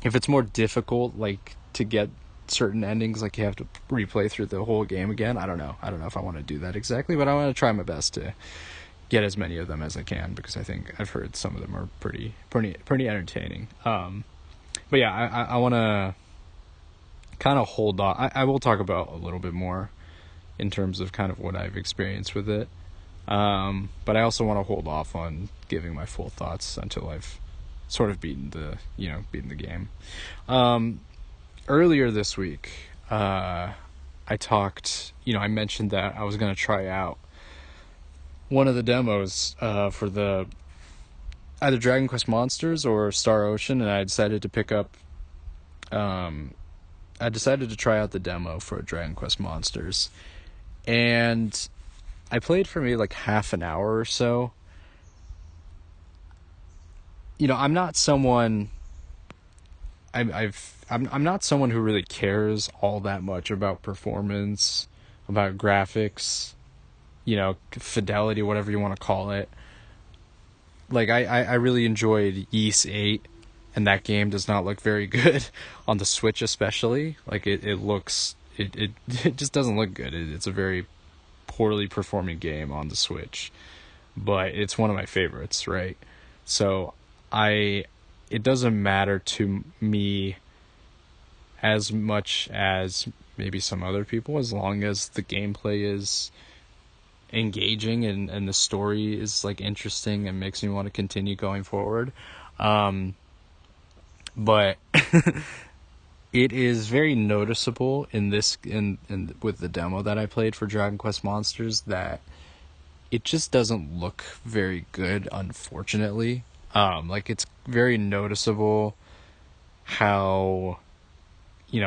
if it's more difficult like to get certain endings, like you have to replay through the whole game again, I don't know if I want to do that exactly, but I want to try my best to get as many of them as I can, because I think I've heard some of them are pretty entertaining. But yeah, I want to kind of hold on. I will talk about a little bit more in terms of kind of what I've experienced with it. But I also want to hold off on giving my full thoughts until I've sort of beating the game. Um, Earlier this week, I talked, I mentioned that I was going to try out one of the demos for the either Dragon Quest Monsters or Star Ocean, and I decided to try out the demo for Dragon Quest Monsters, and I played for maybe like half an hour or so. I'm not someone. I'm not someone who really cares all that much about performance, about graphics, fidelity, whatever you want to call it. Like I really enjoyed Ys 8, and that game does not look very good on the Switch, especially. Like it looks it just doesn't look good. It's a very poorly performing game on the Switch, but it's one of my favorites, right? So I it doesn't matter to me as much as maybe some other people, as long as the gameplay is engaging and the story is like interesting and makes me want to continue going forward. But it is very noticeable in this in with the demo that I played for Dragon Quest Monsters that it just doesn't look very good, unfortunately. Like it's very noticeable how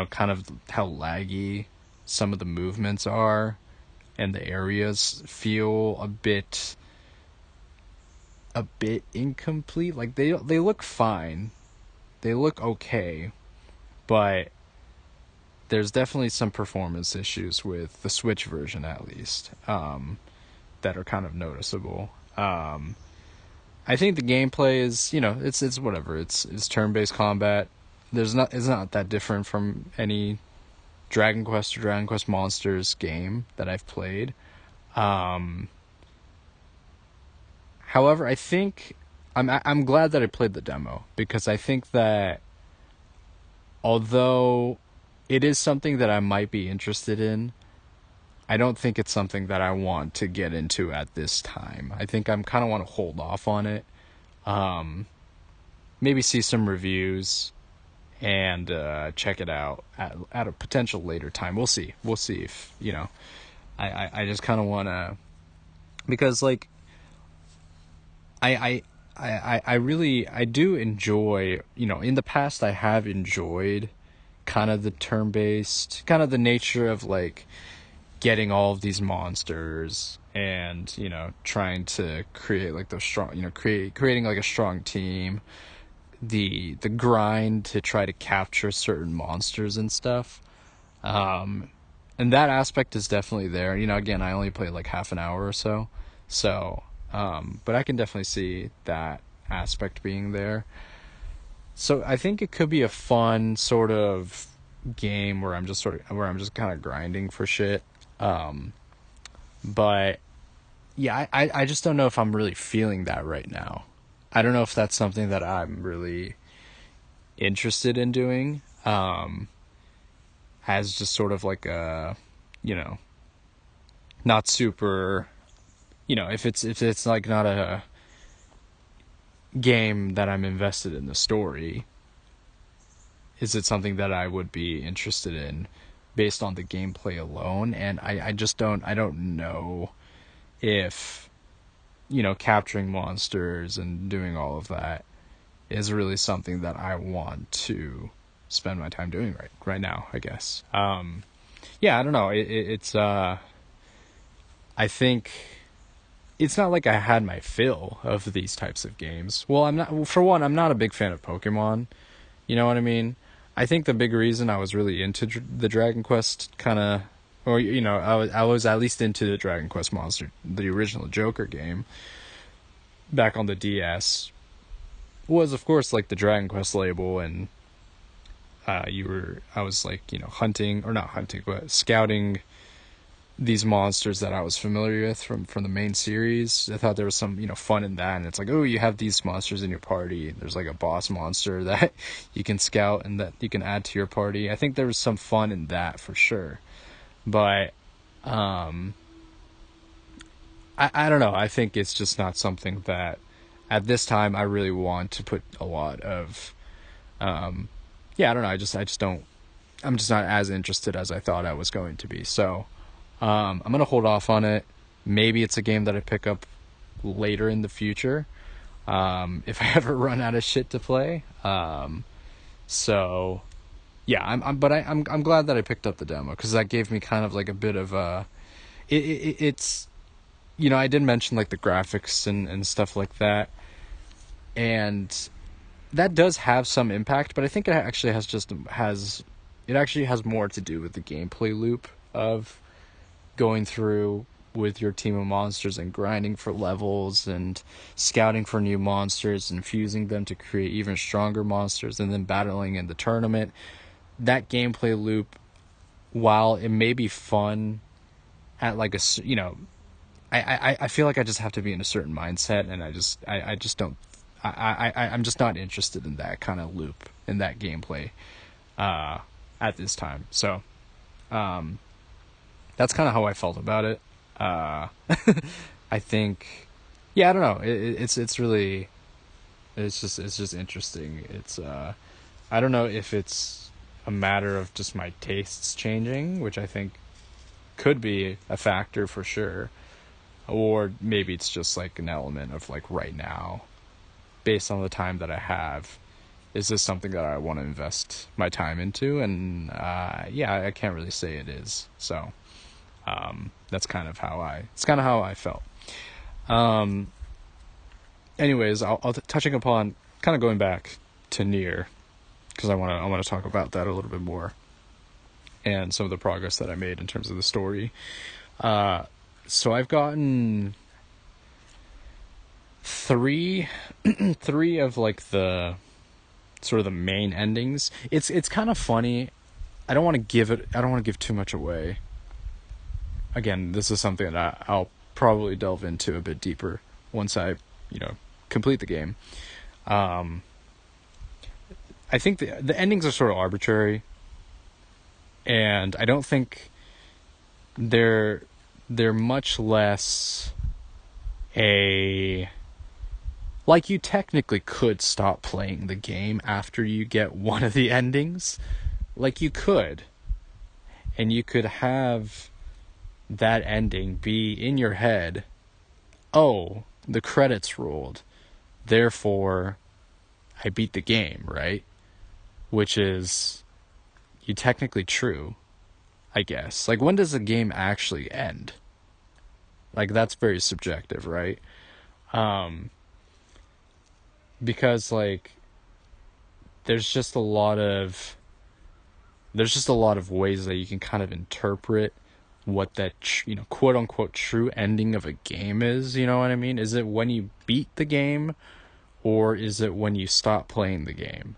kind of how laggy some of the movements are, and the areas feel a bit incomplete. Like they look fine, they look okay, but there's definitely some performance issues with the Switch version, at least, that are kind of noticeable. I think the gameplay is, it's whatever. It's turn-based combat. It's not that different from any Dragon Quest or Dragon Quest Monsters game that I've played. However, I think I'm glad that I played the demo, because I think that although it is something that I might be interested in, I don't think it's something that I want to get into at this time. I think I'm kind of want to hold off on it. Maybe see some reviews and check it out at a potential later time. We'll see. We'll see if, I just kind of want to, because like I really I do enjoy, in the past I have enjoyed kind of the turn-based, kind of the nature of like getting all of these monsters and, trying to create like those strong, creating like a strong team, the grind to try to capture certain monsters and stuff. And that aspect is definitely there. Again, I only played like half an hour or so. So, but I can definitely see that aspect being there. So I think it could be a fun sort of game where I'm just kind of grinding for shit. But yeah, I just don't know if I'm really feeling that right now. I don't know if that's something that I'm really interested in doing. As just sort of like a, not super, if it's like not a game that I'm invested in the story, is it something that I would be interested in based on the gameplay alone? And I don't know if, capturing monsters and doing all of that is really something that I want to spend my time doing right now, I guess. Yeah, I don't know. It's I think it's not like I had my fill of these types of games. Well, I'm not a big fan of Pokemon. You know what I mean? I think the big reason I was really into the Dragon Quest kind of, or I was at least into the Dragon Quest Monster, the original Joker game, back on the DS, was of course like the Dragon Quest label, and I was like, hunting, or not hunting, but scouting these monsters that I was familiar with from the main series. I thought there was some, fun in that, and it's like, oh, you have these monsters in your party. There's like a boss monster that you can scout and that you can add to your party. I think there was some fun in that for sure. But I don't know. I think it's just not something that at this time I really want to put a lot of yeah, I don't know, I just don't, I'm just not as interested as I thought I was going to be. So I'm gonna hold off on it. Maybe it's a game that I pick up later in the future, if I ever run out of shit to play. So yeah, I'm glad that I picked up the demo, because that gave me kind of like a bit of a, it's, you know, I did mention like the graphics and stuff like that, and that does have some impact, but I think it actually has more to do with the gameplay loop of going through with your team of monsters and grinding for levels and scouting for new monsters and fusing them to create even stronger monsters and then battling in the tournament. That gameplay loop, while it may be fun at like a, you know, I feel like I just have to be in a certain mindset, and I just don't, I'm just not interested in that kind of loop, in that gameplay at this time. So that's kind of how I felt about it. Uh, I think, yeah, I don't know. It's really, it's just interesting. It's I don't know if it's a matter of just my tastes changing, which I think could be a factor for sure, or maybe it's just like an element of like right now, based on the time that I have. Is this something that I want to invest my time into? And yeah, I can't really say it is. So that's kind of how it's kind of how I felt. Um, anyways, I'll touching upon, kind of going back to Nier, because I want to talk about that a little bit more, and some of the progress that I made in terms of the story. So I've gotten three three of like the sort of the main endings. It's kind of funny. I don't want to give too much away. Again, this is something that I'll probably delve into a bit deeper once I, you know, complete the game. Um, I think the endings are sort of arbitrary, and I don't think they're they're much less a, like, you technically could stop playing the game after you get one of the endings. Like, you could, and you could have that ending be in your head. Oh, the credits rolled, therefore I beat the game, right? Which is, you technically true, I guess. Like, when does a game actually end? Like, that's very subjective, right? Um, because like there's just a lot of ways that you can kind of interpret what that you know, quote unquote true ending of a game is. You know what I mean? Is it when you beat the game, or is it when you stop playing the game?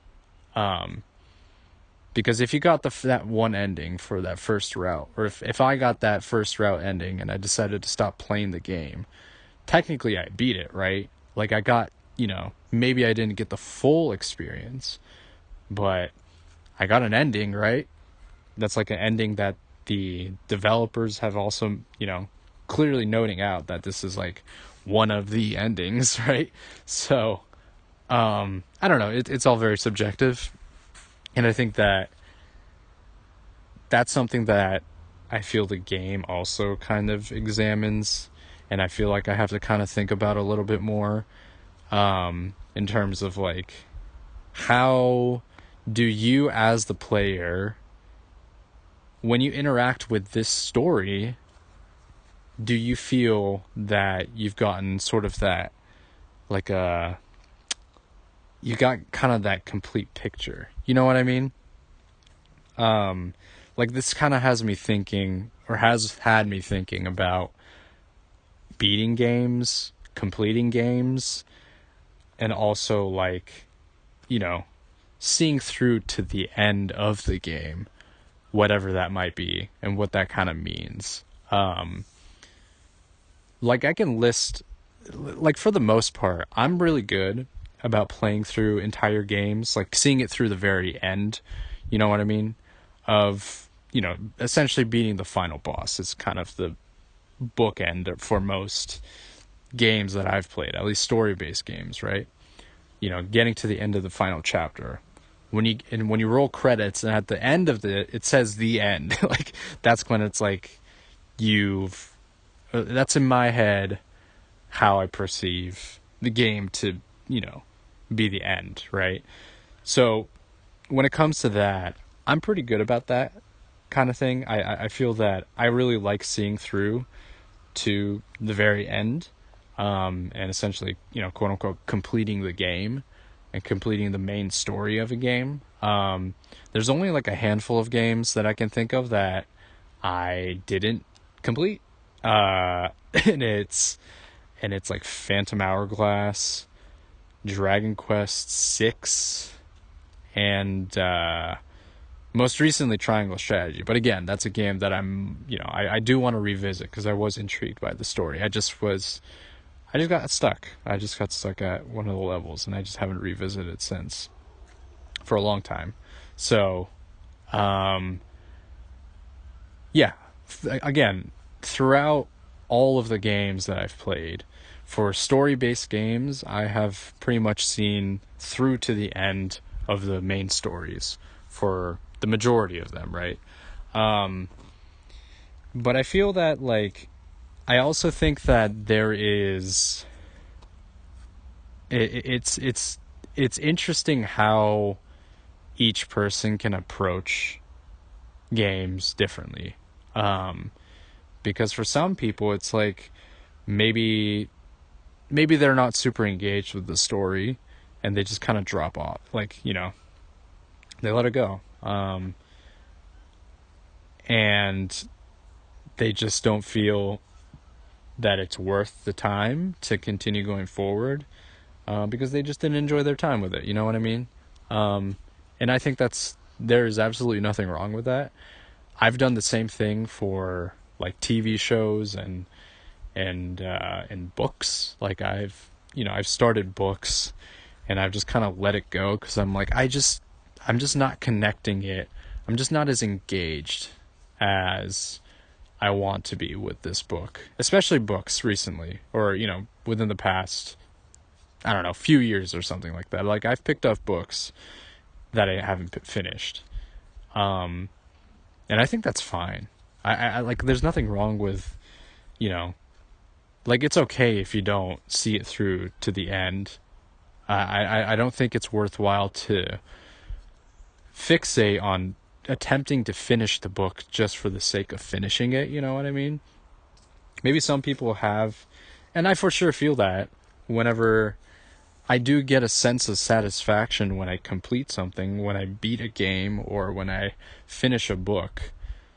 Because if you got that one ending for that first route, or if I got that first route ending and I decided to stop playing the game, technically I beat it, right? Like, I got, you know, maybe I didn't get the full experience, but I got an ending, right? That's like an ending that the developers have also, you know, clearly noting out that this is like one of the endings, right? So, I don't know. It's all very subjective. And I think that that's something that I feel the game also kind of examines. And I feel like I have to kind of think about a little bit more, in terms of like, how do you as the player, when you interact with this story, do you feel that you've gotten sort of that, like you got kind of that complete picture? You know what I mean? Like, this kind of has me thinking, or has had me thinking about beating games, completing games, and also like, you know, seeing through to the end of the game, whatever that might be, and what that kind of means. Like, I can list, like, for the most part, I'm really good about playing through entire games, like seeing it through the very end. You know what I mean? Of, you know, essentially beating the final boss is kind of the bookend for most games that I've played, at least story-based games, right? You know, getting to the end of the final chapter, when you roll credits and at the end of it says the end, like that's when it's like you've that's in my head how I perceive the game to, you know, be the end, right? So when it comes to that, I'm pretty good about that kind of thing. I feel that I really like seeing through to the very end, and essentially, you know, quote unquote, completing the game and completing the main story of a game. There's only like a handful of games that I can think of that I didn't complete, and it's like Phantom Hourglass, Dragon Quest 6, and most recently Triangle Strategy. But again, that's a game that I do want to revisit because I was intrigued by the story. I just got stuck. I just got stuck at one of the levels, and I just haven't revisited it since for a long time. So, yeah, again, throughout all of the games that I've played, for story-based games, I have pretty much seen through to the end of the main stories for the majority of them, right? But I feel that, like, I also think that there is it's interesting how each person can approach games differently. Because for some people it's like maybe they're not super engaged with the story and they just kind of drop off, like, you know, they let it go. And they just don't feel that it's worth the time to continue going forward, because they just didn't enjoy their time with it. You know what I mean? And I think there is absolutely nothing wrong with that. I've done the same thing for like TV shows and books. Like I've started books and I've just kind of let it go because I'm like, I'm just not connecting it. I'm just not as engaged as I want to be with this book, especially books recently, or, you know, within the past, I don't know, few years or something like that. Like I've picked up books that I haven't finished. And I think that's fine. I like, there's nothing wrong with, you know, like, it's okay if you don't see it through to the end. I don't think it's worthwhile to fixate on attempting to finish the book just for the sake of finishing it, you know what I mean? Maybe some people have, and I for sure feel that whenever I do get a sense of satisfaction when I complete something, when I beat a game, or when I finish a book,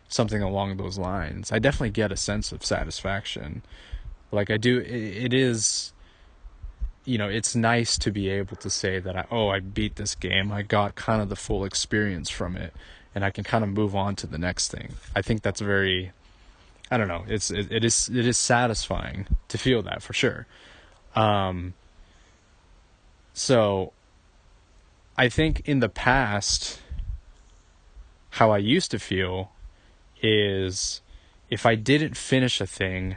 something along those lines. I definitely get a sense of satisfaction. Like I do, it is, you know, it's nice to be able to say that I beat this game. I got kind of the full experience from it, and I can kind of move on to the next thing. I think that's very, I don't know, it is satisfying to feel that for sure. So I think in the past, how I used to feel is if I didn't finish a thing,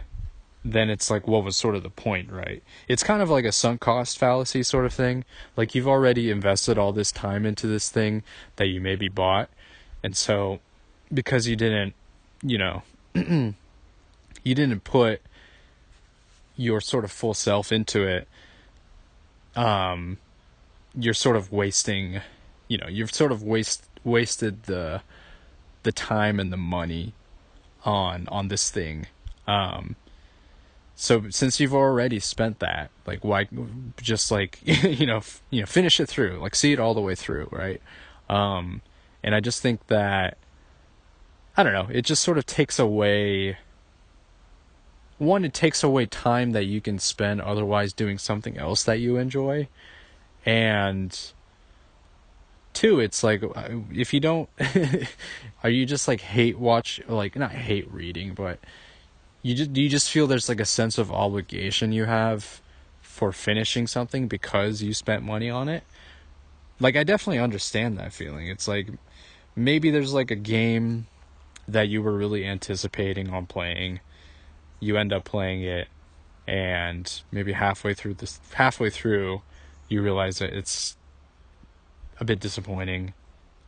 then it's like, what was sort of the point, right? It's kind of like a sunk cost fallacy sort of thing. Like, you've already invested all this time into this thing that you maybe bought. And so, because you didn't, you know, you didn't put your sort of full self into it, you're sort of wasting, you know, you've sort of wasted the time and the money on this thing. So since you've already spent that, like, why just, like, finish it through, like, see it all the way through, right? And I just think that, I don't know, it just sort of takes away, it takes away time that you can spend otherwise doing something else that you enjoy. And two, it's like, if you don't, are you just like not hate reading, but you just feel there's like a sense of obligation you have for finishing something because you spent money on it? Like, I definitely understand that feeling. It's like, maybe there's like a game that you were really anticipating on playing. You end up playing it, and maybe halfway through, you realize that it's a bit disappointing,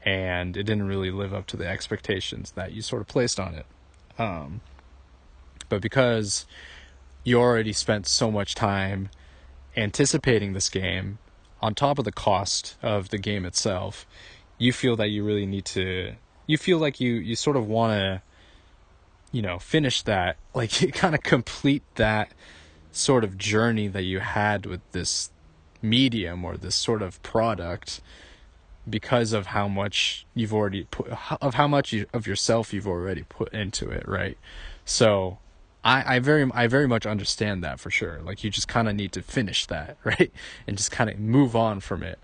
and it didn't really live up to the expectations that you sort of placed on it. Um, but because you already spent so much time anticipating this game, on top of the cost of the game itself, you feel that you really need to. You feel like you sort of want to, finish that, like kind of complete that sort of journey that you had with this medium or this sort of product, because of how much you've already put, of how much of yourself you've already put into it, right? So I very much understand that for sure. Like, you just kind of need to finish that, right? And just kind of move on from it.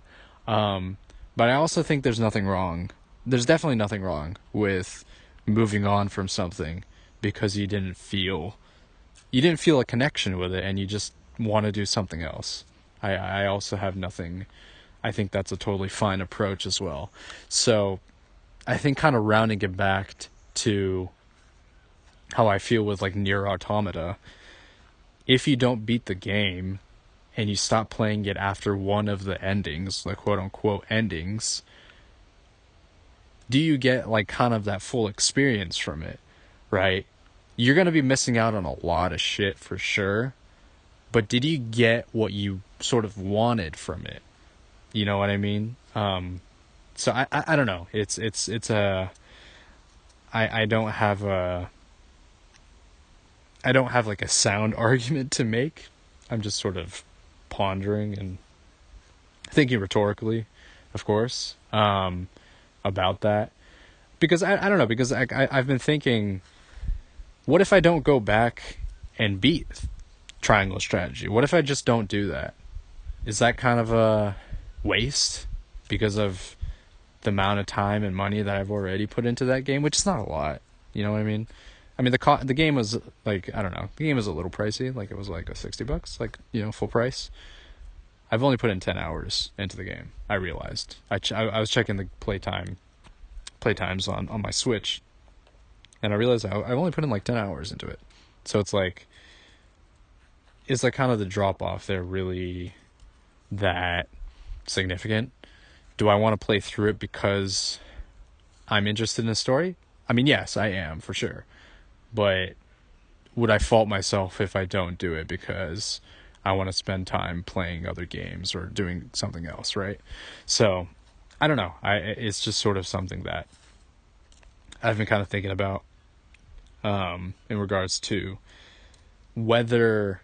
But I also think there's nothing wrong. There's definitely nothing wrong with moving on from something because you didn't feel a connection with it and you just want to do something else. I also have nothing. I think that's a totally fine approach as well. So I think kind of rounding it back to how I feel with like Nier Automata, if you don't beat the game and you stop playing it after one of the endings, like quote unquote endings, do you get like kind of that full experience from it, right? You're going to be missing out on a lot of shit for sure, but did you get what you sort of wanted from it? You know what I mean? So I don't know. It's a, I don't have a, I don't have like a sound argument to make. I'm just sort of pondering and thinking rhetorically, of course, about that. Because I don't know, because I've been thinking, what if I don't go back and beat Triangle Strategy? What if I just don't do that? Is that kind of a waste because of the amount of time and money that I've already put into that game, which is not a lot. You know what I mean? I mean, the game was like, I don't know, the game was a little pricey. Like, it was like a $60, like, full price. I've only put in 10 hours into the game. I realized I was checking the playtimes on my Switch, and I realized I've only put in like 10 hours into it. So it's like kind of the drop off there really that significant? Do I want to play through it because I'm interested in the story? I mean, yes, I am, for sure. But would I fault myself if I don't do it because I want to spend time playing other games or doing something else, right? So, I don't know. It's just sort of something that I've been kind of thinking about, in regards to whether,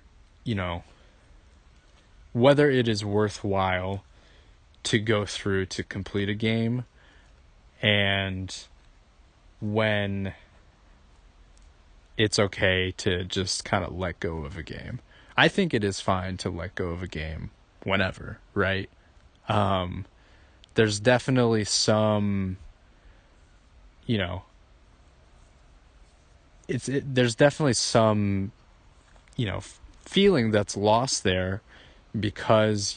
whether it is worthwhile to go through to complete a game, and when it's okay to just kind of let go of a game. I think it is fine to let go of a game whenever, right? There's definitely some, there's definitely some, feeling that's lost there because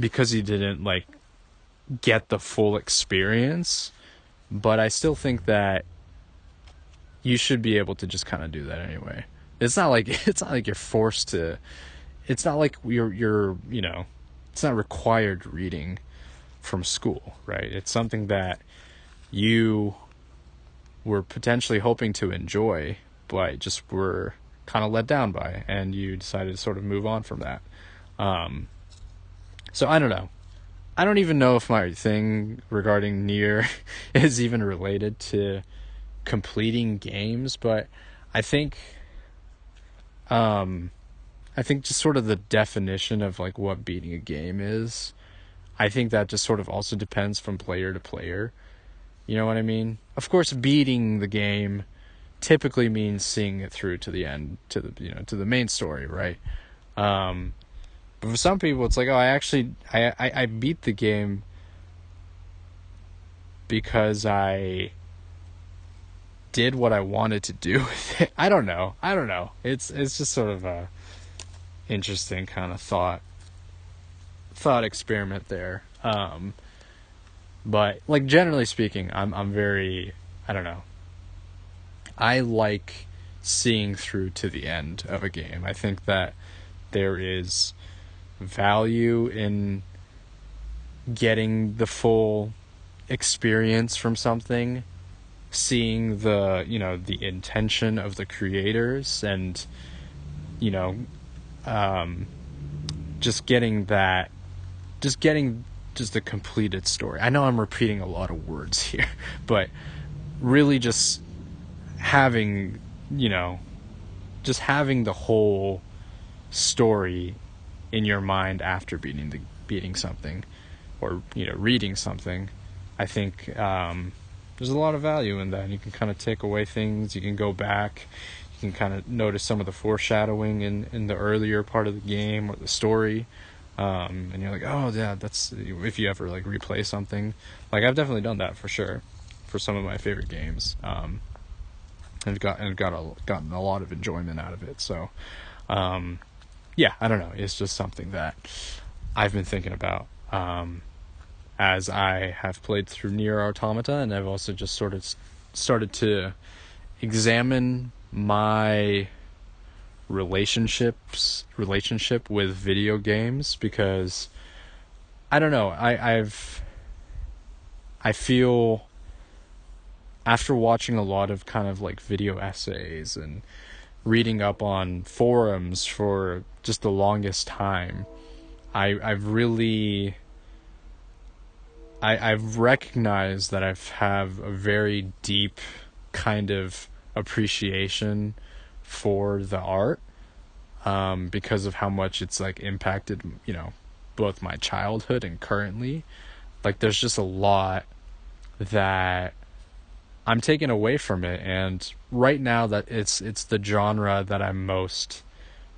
because you didn't like get the full experience. But I still think that you should be able to just kind of do that anyway. It's not like you're forced to. It's not like you're it's not required reading from school, right? It's something that you were potentially hoping to enjoy, but just were kind of let down by, and you decided to sort of move on from that. So I don't know. I don't even know if my thing regarding Nier is even related to completing games, but I think just sort of the definition of like what beating a game is, I think that just sort of also depends from player to player. You know what I mean? Of course, beating the game typically means seeing it through to the end, to the to the main story, right? But for some people, it's like, oh, I beat the game because I did what I wanted to do with it. I don't know. It's just sort of a interesting kind of thought experiment there. But like, generally speaking, I'm very, I don't know. I like seeing through to the end of a game. I think that there is value in getting the full experience from something, seeing the, the intention of the creators, and, you know, um, just getting that, just a completed story. I know I'm repeating a lot of words here, but really just having, just having the whole story in your mind after beating something, or reading something. I think there's a lot of value in that. You can kind of take away things. You can go back. You can kind of notice some of the foreshadowing in the earlier part of the game or the story. And you're like, oh yeah, that's, if you ever like replay something. Like, I've definitely done that for sure for some of my favorite games. And gotten a lot of enjoyment out of it. So, yeah, I don't know. It's just something that I've been thinking about as I have played through Nier Automata, and I've also just sort of started to examine my relationship with video games, because I don't know, I feel, after watching a lot of kind of like video essays and reading up on forums for just the longest time, I've really I've recognized that I have a very deep kind of appreciation for the art, because of how much it's like impacted, both my childhood and currently. Like, there's just a lot that I'm taking away from it, and right now that it's the genre that I'm most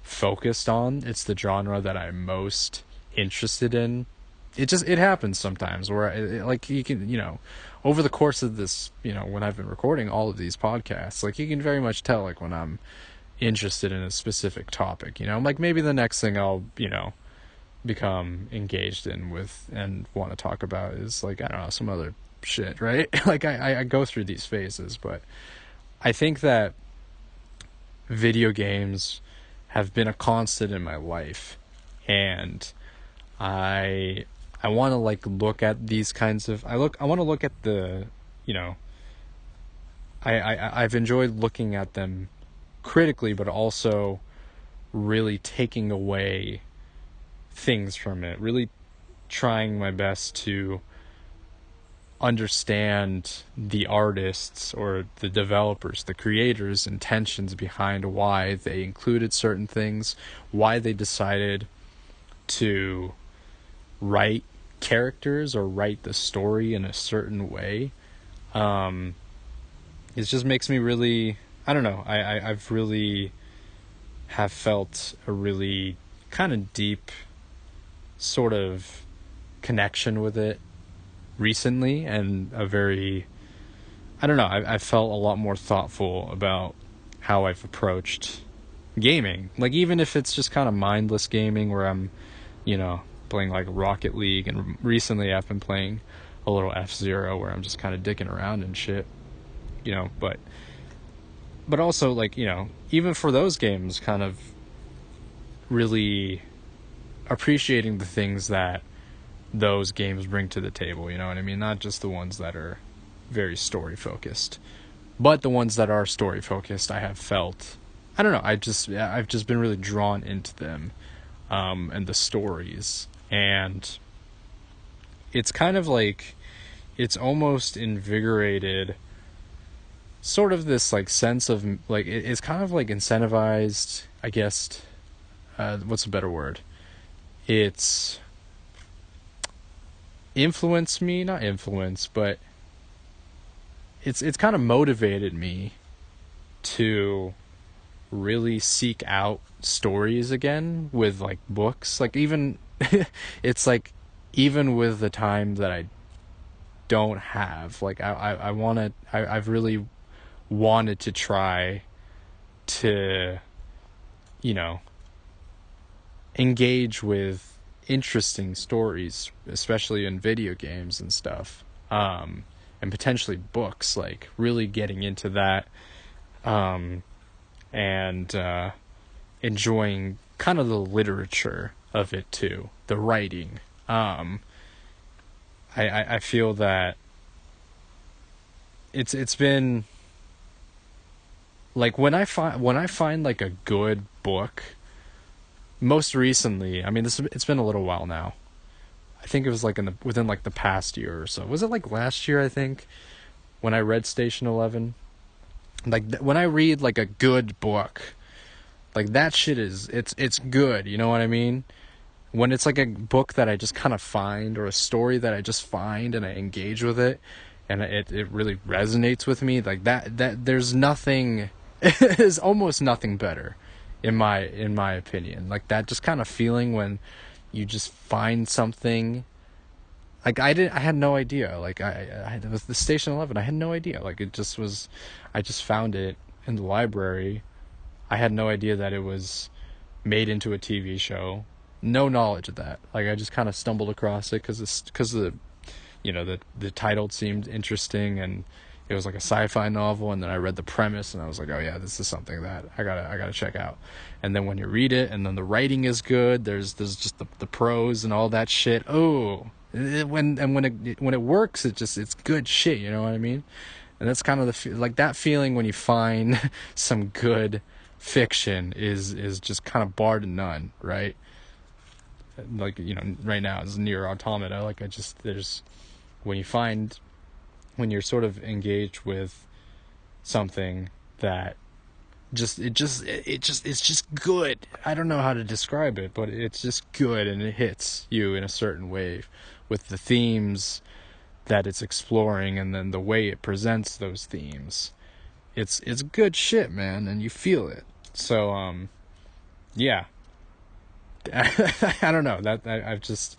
focused on. It's the genre that I'm most interested in. It happens sometimes where like, you can, over the course of this, when I've been recording all of these podcasts, like, you can very much tell, like, when I'm interested in a specific topic, like, maybe the next thing I'll, become engaged in with and want to talk about is, like, I don't know, some other shit, right? Like, I go through these phases, but I think that video games have been a constant in my life, and I want to, like, look at these kinds of, I want to look at the, I've enjoyed looking at them critically, but also really taking away things from it, really trying my best to understand the artists or the developers, the creators' intentions behind why they included certain things, why they decided to write characters or write the story in a certain way. It just makes me really, I don't know, I've really have felt a really kind of deep sort of connection with it recently, and a very, I don't know, I've felt a lot more thoughtful about how I've approached gaming. Like, even if it's just kind of mindless gaming where I'm, playing like Rocket League, and recently I've been playing a little F-Zero where I'm just kind of dicking around and shit, but also, like, even for those games, kind of really appreciating the things that those games bring to the table, you know what I mean? Not just the ones that are very story focused, but the ones that are story focused, I have felt, I don't know, I've just been really drawn into them, and the stories, and it's kind of like, it's almost invigorated sort of this, like, sense of, like, it's kind of like incentivized, I guess, what's a better word? It's influenced me, not influence, but it's kind of motivated me to really seek out stories again with, like, books. Like, even it's like, even with the time that I don't have, like, I want to, I've really wanted to try to, engage with interesting stories, especially in video games and stuff, and potentially books, like, really getting into that, and enjoying kind of the literature of it too, the writing. I feel that it's been like when I find like a good book. Most recently, I mean, it's been a little while now. I think it was like within like the past year or so. Was it like last year? I think when I read Station 11. Like when I read like a good book, like that shit it's good. You know what I mean? When it's like a book that I just kind of find, or a story that I just find and I engage with it, and it really resonates with me, like that there's nothing, there's almost nothing better in my opinion. Like that just kind of feeling when you just find something. Like I had no idea. Like it was the Station 11. I had no idea. Like it just was. I just found it in the library. I had no idea that it was made into a TV show. No knowledge of that. Like I just kind of stumbled across it because the the title seemed interesting, and it was like a sci-fi novel. And then I read the premise, and I was like, oh yeah, this is something that I gotta check out. And then when you read it, and then the writing is good. There's just the prose and all that shit. Oh. When it works, it's good shit. You know what I mean? And that's kind of like that feeling when you find some good fiction is just kind of bar to none, right? Like right now it's Nier Automata. Like there's when you're sort of engaged with something that it's just good. I don't know how to describe it, but it's just good, and it hits you in a certain way with the themes that it's exploring, and then the way it presents those themes. It's good shit, man, and you feel it. So yeah. I don't know, that I've just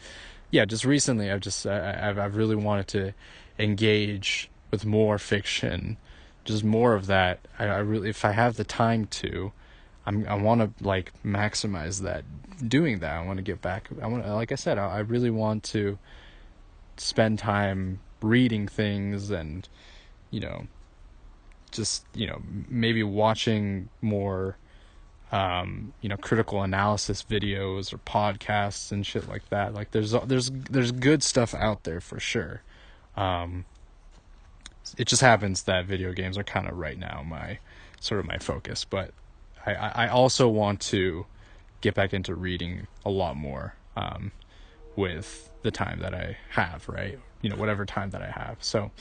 recently I've really wanted to engage with more fiction, just more of that. I really, if I have the time to, I want to like maximize that, doing that. I want to get back. Like I said, I really want to spend time reading things, and just maybe watching more critical analysis videos or podcasts and shit like that. Like there's good stuff out there for sure. It just happens that video games are kind of right now my focus, but I also want to get back into reading a lot more, with the time that I have, right? Whatever time that I have. So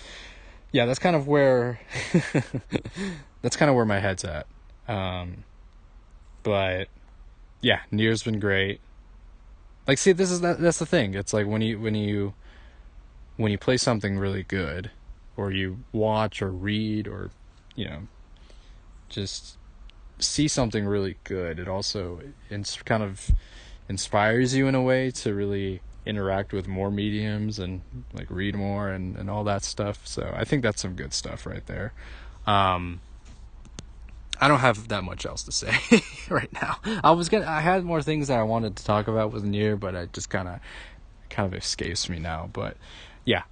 yeah, that's kind of where my head's at. But yeah, Nier's been great. Like, see, that's the thing. It's like when you play something really good, or you watch or read, or just see something really good, it also kind of inspires you in a way to really interact with more mediums and like read more and all that stuff. So I think that's some good stuff right there. I don't have that much else to say right now. I had more things that I wanted to talk about with Nier, but it just kind of escapes me now. But yeah,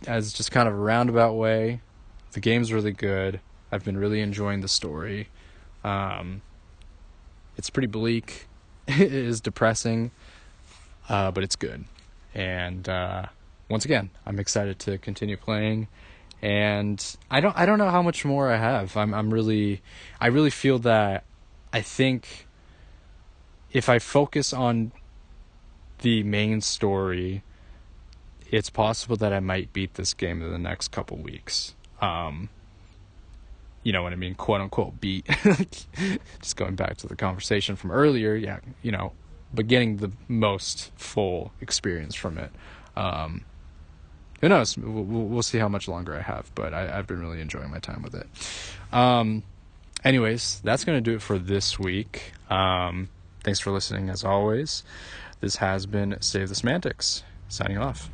as just kind of a roundabout way, the game's really good. I've been really enjoying the story. It's pretty bleak. It is depressing, but it's good. And once again, I'm excited to continue playing. And I don't know how much more I have. I really feel that I think if I focus on the main story, it's possible that I might beat this game in the next couple weeks. You know what I mean? Quote unquote beat. Just going back to the conversation from earlier, yeah, but getting the most full experience from it. Who knows? We'll see how much longer I have, but I've been really enjoying my time with it. Anyways, that's going to do it for this week. Thanks for listening, as always. This has been Save the Semantics, signing off.